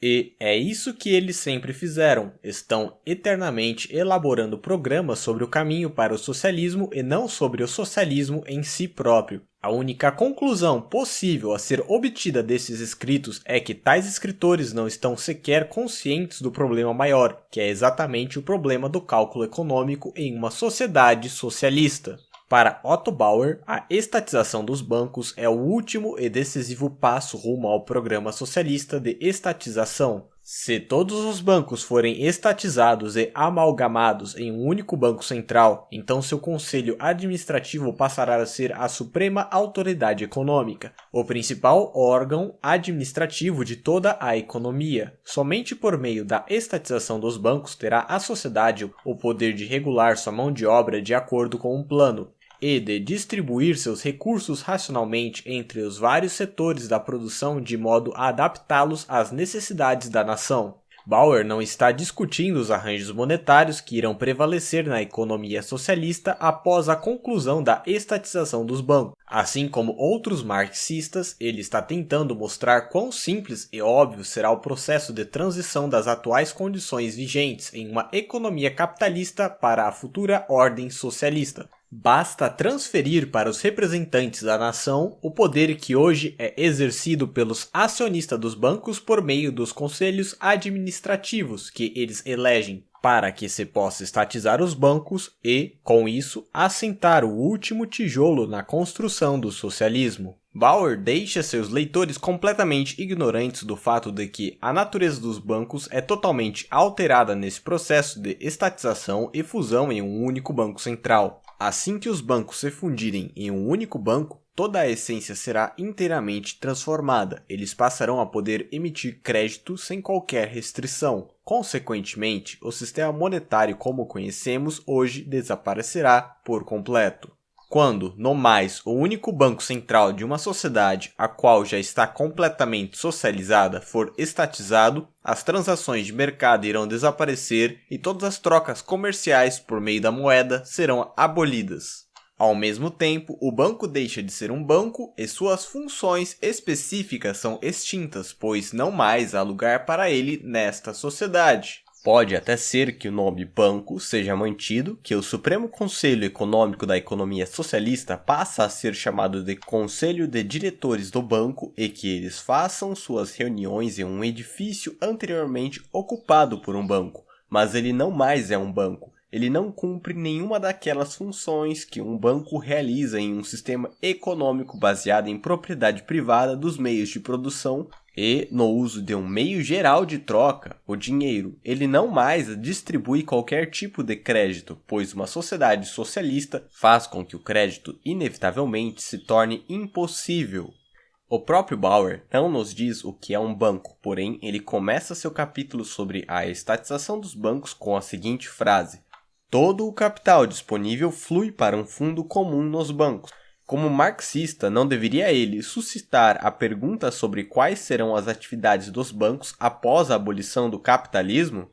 E é isso que eles sempre fizeram, estão eternamente elaborando programas sobre o caminho para o socialismo e não sobre o socialismo em si próprio. A única conclusão possível a ser obtida desses escritos é que tais escritores não estão sequer conscientes do problema maior, que é exatamente o problema do cálculo econômico em uma sociedade socialista. Para Otto Bauer, a estatização dos bancos é o último e decisivo passo rumo ao programa socialista de estatização. Se todos os bancos forem estatizados e amalgamados em um único banco central, então seu conselho administrativo passará a ser a suprema autoridade econômica, o principal órgão administrativo de toda a economia. Somente por meio da estatização dos bancos terá a sociedade o poder de regular sua mão de obra de acordo com um plano, e de distribuir seus recursos racionalmente entre os vários setores da produção de modo a adaptá-los às necessidades da nação. Bauer não está discutindo os arranjos monetários que irão prevalecer na economia socialista após a conclusão da estatização dos bancos. Assim como outros marxistas, ele está tentando mostrar quão simples e óbvio será o processo de transição das atuais condições vigentes em uma economia capitalista para a futura ordem socialista. Basta transferir para os representantes da nação o poder que hoje é exercido pelos acionistas dos bancos por meio dos conselhos administrativos que eles elegem, para que se possa estatizar os bancos e, com isso, assentar o último tijolo na construção do socialismo. Bauer deixa seus leitores completamente ignorantes do fato de que a natureza dos bancos é totalmente alterada nesse processo de estatização e fusão em um único banco central. Assim que os bancos se fundirem em um único banco, toda a essência será inteiramente transformada. Eles passarão a poder emitir crédito sem qualquer restrição. Consequentemente, o sistema monetário como conhecemos hoje desaparecerá por completo. Quando, no mais, o único banco central de uma sociedade, a qual já está completamente socializada, for estatizado, as transações de mercado irão desaparecer e todas as trocas comerciais por meio da moeda serão abolidas. Ao mesmo tempo, o banco deixa de ser um banco e suas funções específicas são extintas, pois não mais há lugar para ele nesta sociedade. Pode até ser que o nome banco seja mantido, que o Supremo Conselho Econômico da Economia Socialista passa a ser chamado de Conselho de Diretores do Banco e que eles façam suas reuniões em um edifício anteriormente ocupado por um banco, mas ele não mais é um banco. Ele não cumpre nenhuma daquelas funções que um banco realiza em um sistema econômico baseado em propriedade privada dos meios de produção e no uso de um meio geral de troca, o dinheiro. Ele não mais distribui qualquer tipo de crédito, pois uma sociedade socialista faz com que o crédito inevitavelmente se torne impossível. O próprio Bauer não nos diz o que é um banco, porém ele começa seu capítulo sobre a estatização dos bancos com a seguinte frase: todo o capital disponível flui para um fundo comum nos bancos. Como marxista, não deveria ele suscitar a pergunta sobre quais serão as atividades dos bancos após a abolição do capitalismo?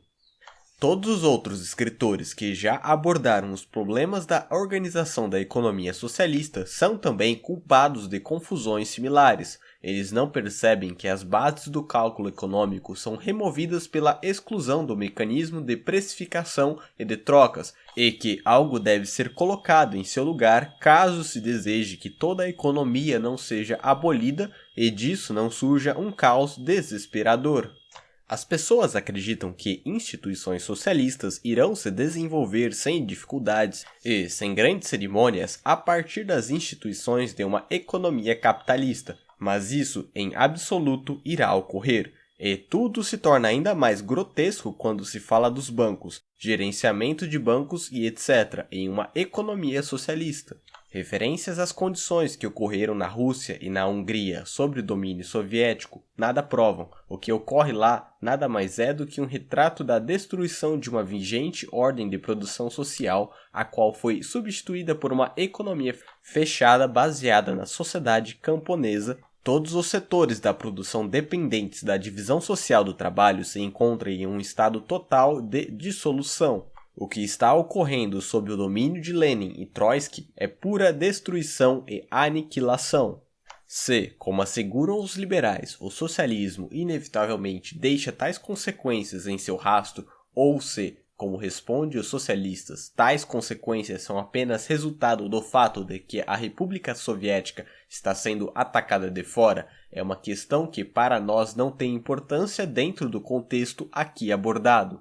Todos os outros escritores que já abordaram os problemas da organização da economia socialista são também culpados de confusões similares. Eles não percebem que as bases do cálculo econômico são removidas pela exclusão do mecanismo de precificação e de trocas, e que algo deve ser colocado em seu lugar caso se deseje que toda a economia não seja abolida e disso não surja um caos desesperador. As pessoas acreditam que instituições socialistas irão se desenvolver sem dificuldades e sem grandes cerimônias a partir das instituições de uma economia capitalista, mas isso em absoluto irá ocorrer. E tudo se torna ainda mais grotesco quando se fala dos bancos, gerenciamento de bancos e etc. em uma economia socialista. Referências às condições que ocorreram na Rússia e na Hungria sob o domínio soviético nada provam. O que ocorre lá nada mais é do que um retrato da destruição de uma vigente ordem de produção social, a qual foi substituída por uma economia fechada baseada na sociedade camponesa. Todos os setores da produção dependentes da divisão social do trabalho se encontram em um estado total de dissolução. O que está ocorrendo sob o domínio de Lenin e Trotsky é pura destruição e aniquilação. Se, como asseguram os liberais, o socialismo inevitavelmente deixa tais consequências em seu rastro, ou se, como respondem os socialistas, tais consequências são apenas resultado do fato de que a República Soviética está sendo atacada de fora, é uma questão que para nós não tem importância dentro do contexto aqui abordado.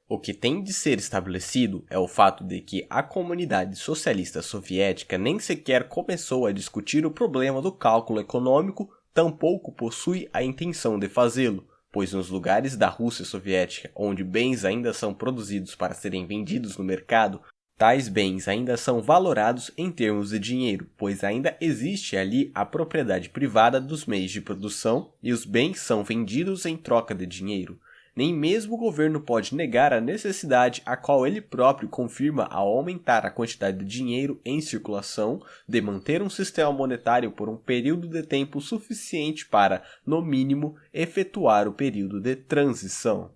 O que tem de ser estabelecido é o fato de que a comunidade socialista soviética nem sequer começou a discutir o problema do cálculo econômico, tampouco possui a intenção de fazê-lo, pois nos lugares da Rússia soviética, onde bens ainda são produzidos para serem vendidos no mercado, tais bens ainda são valorados em termos de dinheiro, pois ainda existe ali a propriedade privada dos meios de produção e os bens são vendidos em troca de dinheiro. Nem mesmo o governo pode negar a necessidade a qual ele próprio confirma ao aumentar a quantidade de dinheiro em circulação de manter um sistema monetário por um período de tempo suficiente para, no mínimo, efetuar o período de transição.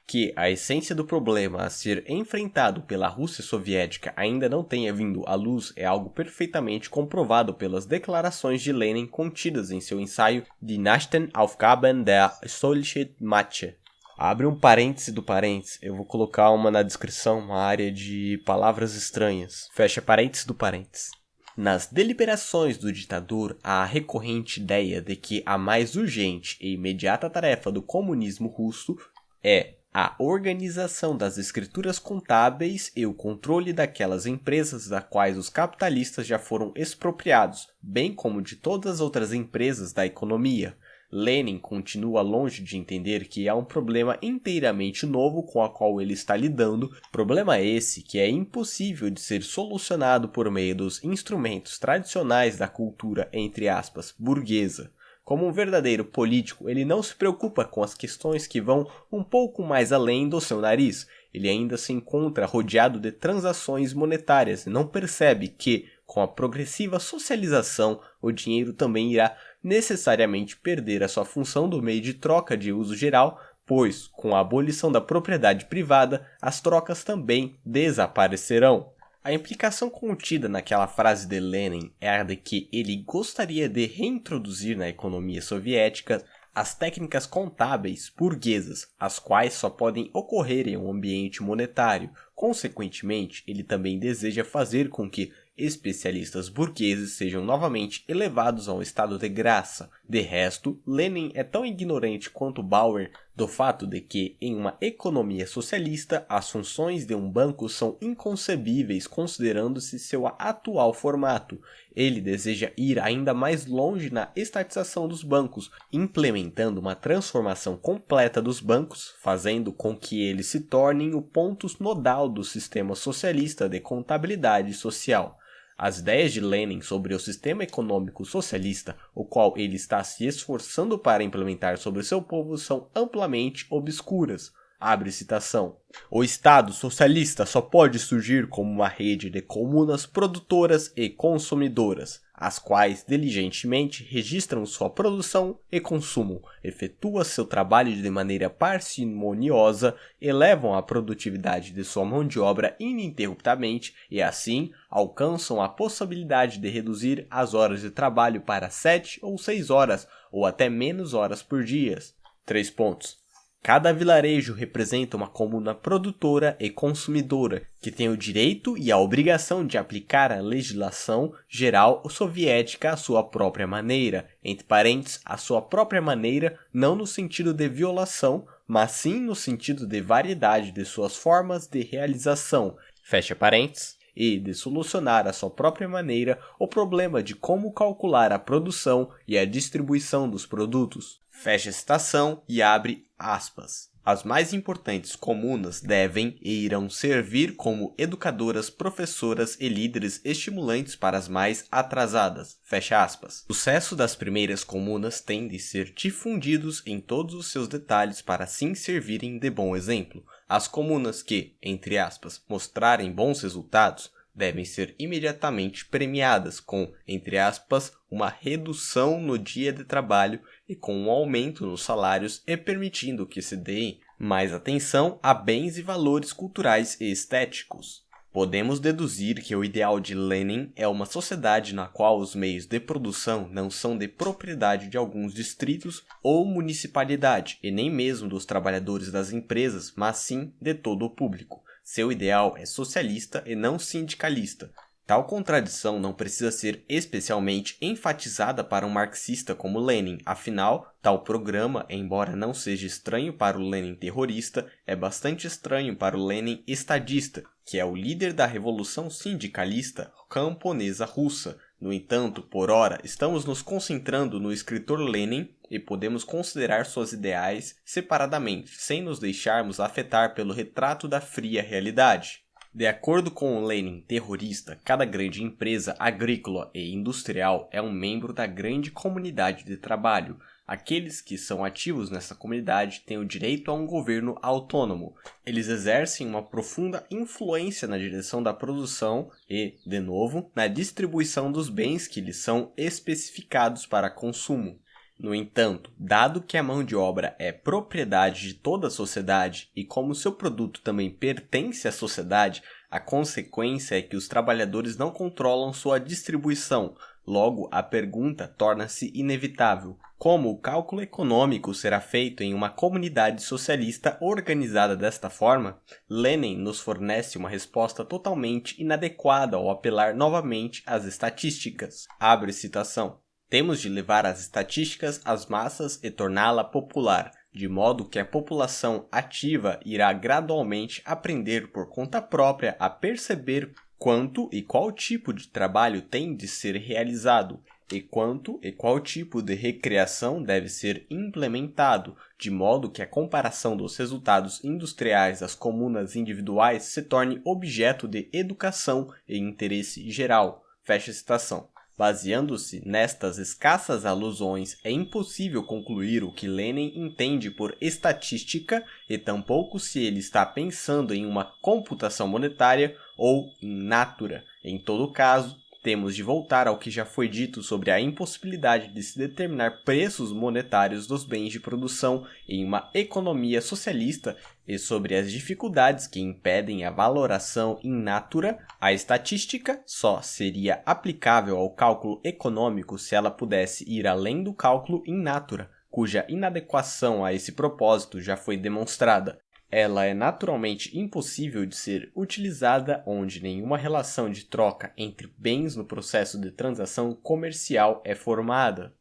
Que a essência do problema a ser enfrentado pela Rússia soviética ainda não tenha vindo à luz é algo perfeitamente comprovado pelas declarações de Lenin contidas em seu ensaio Die Nächsten Aufgaben der Solidmatsche. Abre um parêntese do parêntese, eu vou colocar uma na descrição, uma área de palavras estranhas. Fecha parêntese do parêntese. Nas deliberações do ditador, há a recorrente ideia de que a mais urgente e imediata tarefa do comunismo russo é a organização das escrituras contábeis e o controle daquelas empresas das quais os capitalistas já foram expropriados, bem como de todas as outras empresas da economia. Lenin continua longe de entender que há um problema inteiramente novo com o qual ele está lidando, problema esse que é impossível de ser solucionado por meio dos instrumentos tradicionais da cultura, entre aspas, burguesa. Como um verdadeiro político, ele não se preocupa com as questões que vão um pouco mais além do seu nariz. Ele ainda se encontra rodeado de transações monetárias e não percebe que, com a progressiva socialização, o dinheiro também irá necessariamente perder a sua função do meio de troca de uso geral, pois, com a abolição da propriedade privada, as trocas também desaparecerão. A implicação contida naquela frase de Lenin é a de que ele gostaria de reintroduzir na economia soviética as técnicas contábeis burguesas, as quais só podem ocorrer em um ambiente monetário. Consequentemente, ele também deseja fazer com que especialistas burgueses sejam novamente elevados a um estado de graça. De resto, Lenin é tão ignorante quanto Bauer do fato de que, em uma economia socialista, as funções de um banco são inconcebíveis considerando-se seu atual formato. Ele deseja ir ainda mais longe na estatização dos bancos, implementando uma transformação completa dos bancos, fazendo com que eles se tornem o ponto nodal do sistema socialista de contabilidade social. As ideias de Lenin sobre o sistema econômico socialista, o qual ele está se esforçando para implementar sobre seu povo, são amplamente obscuras. Abre citação. O Estado socialista só pode surgir como uma rede de comunas produtoras e consumidoras, as quais diligentemente registram sua produção e consumo, efetuam seu trabalho de maneira parcimoniosa, elevam a produtividade de sua mão de obra ininterruptamente e, assim, alcançam a possibilidade de reduzir as horas de trabalho para 7 ou 6 horas, ou até menos horas por dia. 3 pontos. Cada vilarejo representa uma comuna produtora e consumidora, que tem o direito e a obrigação de aplicar a legislação geral soviética à sua própria maneira, entre parênteses, à sua própria maneira, não no sentido de violação, mas sim no sentido de variedade de suas formas de realização, fecha parênteses, e de solucionar à sua própria maneira o problema de como calcular a produção e a distribuição dos produtos. Fecha citação e abre aspas. As mais importantes comunas devem e irão servir como educadoras, professoras e líderes estimulantes para as mais atrasadas. Fecha aspas. O sucesso das primeiras comunas tem de ser difundidos em todos os seus detalhes para assim servirem de bom exemplo. As comunas que, entre aspas, mostrarem bons resultados devem ser imediatamente premiadas com, entre aspas, uma redução no dia de trabalho e com um aumento nos salários e permitindo que se dê mais atenção a bens e valores culturais e estéticos. Podemos deduzir que o ideal de Lenin é uma sociedade na qual os meios de produção não são de propriedade de alguns distritos ou municipalidade e nem mesmo dos trabalhadores das empresas, mas sim de todo o público. Seu ideal é socialista e não sindicalista. Tal contradição não precisa ser especialmente enfatizada para um marxista como Lenin, afinal, tal programa, embora não seja estranho para o Lenin terrorista, é bastante estranho para o Lenin estadista, que é o líder da revolução sindicalista camponesa russa. No entanto, por ora, estamos nos concentrando no escritor Lenin e podemos considerar suas ideais separadamente, sem nos deixarmos afetar pelo retrato da fria realidade. De acordo com o Lenin terrorista, cada grande empresa agrícola e industrial é um membro da grande comunidade de trabalho. Aqueles que são ativos nessa comunidade têm o direito a um governo autônomo. Eles exercem uma profunda influência na direção da produção e, de novo, na distribuição dos bens que lhes são especificados para consumo. No entanto, dado que a mão de obra é propriedade de toda a sociedade e como seu produto também pertence à sociedade, a consequência é que os trabalhadores não controlam sua distribuição. Logo, a pergunta torna-se inevitável. Como o cálculo econômico será feito em uma comunidade socialista organizada desta forma? Lenin nos fornece uma resposta totalmente inadequada ao apelar novamente às estatísticas. Abre citação. Temos de levar as estatísticas às massas e torná-la popular, de modo que a população ativa irá gradualmente aprender por conta própria a perceber quanto e qual tipo de trabalho tem de ser realizado, e quanto e qual tipo de recreação deve ser implementado, de modo que a comparação dos resultados industriais das comunas individuais se torne objeto de educação e interesse geral. Fecha citação. Baseando-se nestas escassas alusões, é impossível concluir o que Lenin entende por estatística e tampouco se ele está pensando em uma computação monetária ou in natura. Em todo caso, temos de voltar ao que já foi dito sobre a impossibilidade de se determinar preços monetários dos bens de produção em uma economia socialista e sobre as dificuldades que impedem a valoração in natura. A estatística só seria aplicável ao cálculo econômico se ela pudesse ir além do cálculo in natura, cuja inadequação a esse propósito já foi demonstrada. Ela é naturalmente impossível de ser utilizada onde nenhuma relação de troca entre bens no processo de transação comercial é formada.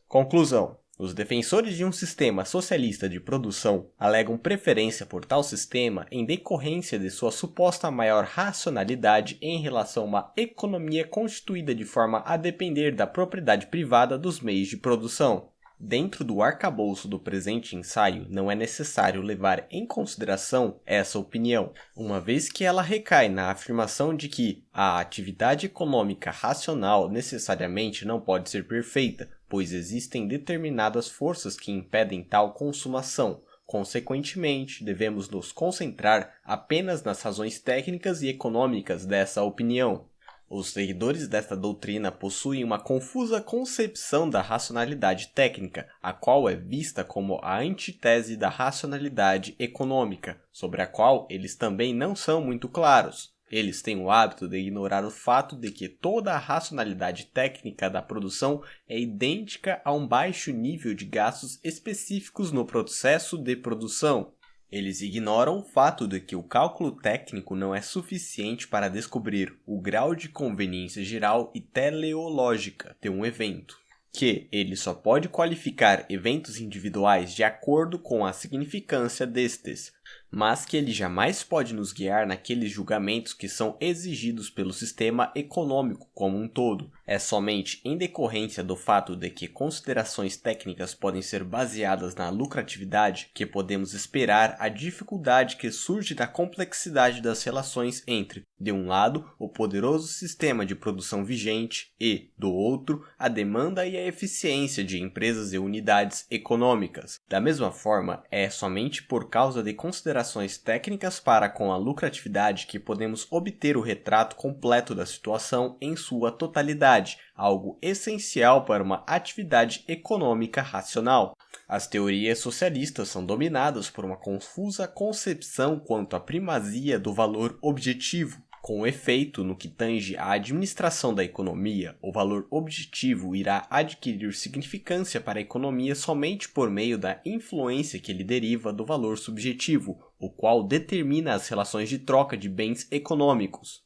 Conclusão. Os defensores de um sistema socialista de produção alegam preferência por tal sistema em decorrência de sua suposta maior racionalidade em relação a uma economia constituída de forma a depender da propriedade privada dos meios de produção. Dentro do arcabouço do presente ensaio, não é necessário levar em consideração essa opinião, uma vez que ela recai na afirmação de que a atividade econômica racional necessariamente não pode ser perfeita, pois existem determinadas forças que impedem tal consumação, Consequentemente, devemos nos concentrar apenas nas razões técnicas e econômicas dessa opinião. Os seguidores desta doutrina possuem uma confusa concepção da racionalidade técnica, a qual é vista como a antítese da racionalidade econômica, sobre a qual eles também não são muito claros. Eles têm o hábito de ignorar o fato de que toda a racionalidade técnica da produção é idêntica a um baixo nível de gastos específicos no processo de produção. Eles ignoram o fato de que o cálculo técnico não é suficiente para descobrir o grau de conveniência geral e teleológica de um evento, que ele só pode qualificar eventos individuais de acordo com a significância destes, mas que ele jamais pode nos guiar naqueles julgamentos que são exigidos pelo sistema econômico como um todo. É somente em decorrência do fato de que considerações técnicas podem ser baseadas na lucratividade que podemos esperar a dificuldade que surge da complexidade das relações entre, de um lado, o poderoso sistema de produção vigente e, do outro, a demanda e a eficiência de empresas e unidades econômicas. Da mesma forma, é somente por causa de considerações técnicas para com a lucratividade que podemos obter o retrato completo da situação em sua totalidade, algo essencial para uma atividade econômica racional. As teorias socialistas são dominadas por uma confusa concepção quanto à primazia do valor objetivo. Com efeito, no que tange à administração da economia, o valor objetivo irá adquirir significância para a economia somente por meio da influência que lhe deriva do valor subjetivo, o qual determina as relações de troca de bens econômicos.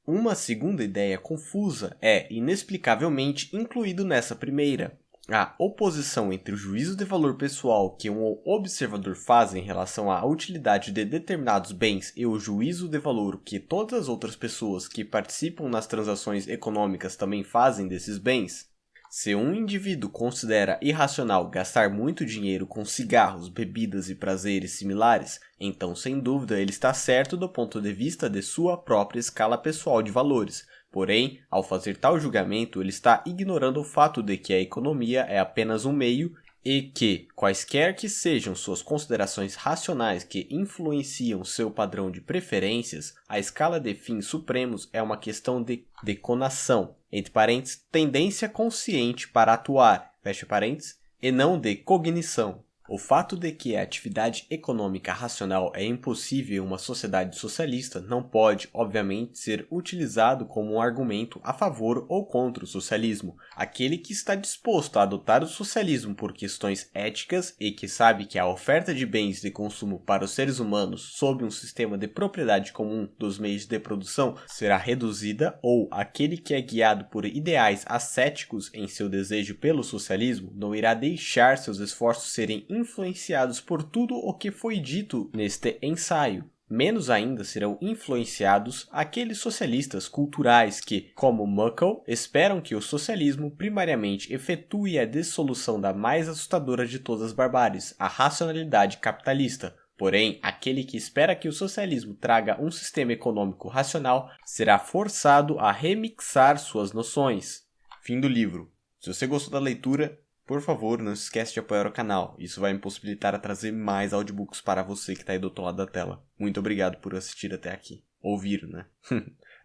Uma segunda ideia confusa é, inexplicavelmente, incluído nessa primeira. A oposição entre o juízo de valor pessoal que um observador faz em relação à utilidade de determinados bens e o juízo de valor que todas as outras pessoas que participam nas transações econômicas também fazem desses bens. Se um indivíduo considera irracional gastar muito dinheiro com cigarros, bebidas e prazeres similares, então sem dúvida ele está certo do ponto de vista de sua própria escala pessoal de valores. Porém, ao fazer tal julgamento, ele está ignorando o fato de que a economia é apenas um meio e que, quaisquer que sejam suas considerações racionais que influenciam seu padrão de preferências, a escala de fins supremos é uma questão de deconação, entre parênteses, tendência consciente para atuar, fecha parênteses, e não de cognição. O fato de que a atividade econômica racional é impossível em uma sociedade socialista não pode, obviamente, ser utilizado como um argumento a favor ou contra o socialismo. Aquele que está disposto a adotar o socialismo por questões éticas e que sabe que a oferta de bens de consumo para os seres humanos sob um sistema de propriedade comum dos meios de produção será reduzida, ou aquele que é guiado por ideais ascéticos em seu desejo pelo socialismo não irá deixar seus esforços serem influenciados por tudo o que foi dito neste ensaio. Menos ainda serão influenciados aqueles socialistas culturais que, como Muckle, esperam que o socialismo primariamente efetue a dissolução da mais assustadora de todas as barbáries, a racionalidade capitalista. Porém, aquele que espera que o socialismo traga um sistema econômico racional será forçado a remixar suas noções. Fim do livro. Se você gostou da leitura, por favor, não se esqueça de apoiar o canal. Isso vai me possibilitar a trazer mais audiobooks para você que está aí do outro lado da tela. Muito obrigado por assistir até aqui. Ouvir, né?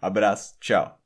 Abraço, tchau.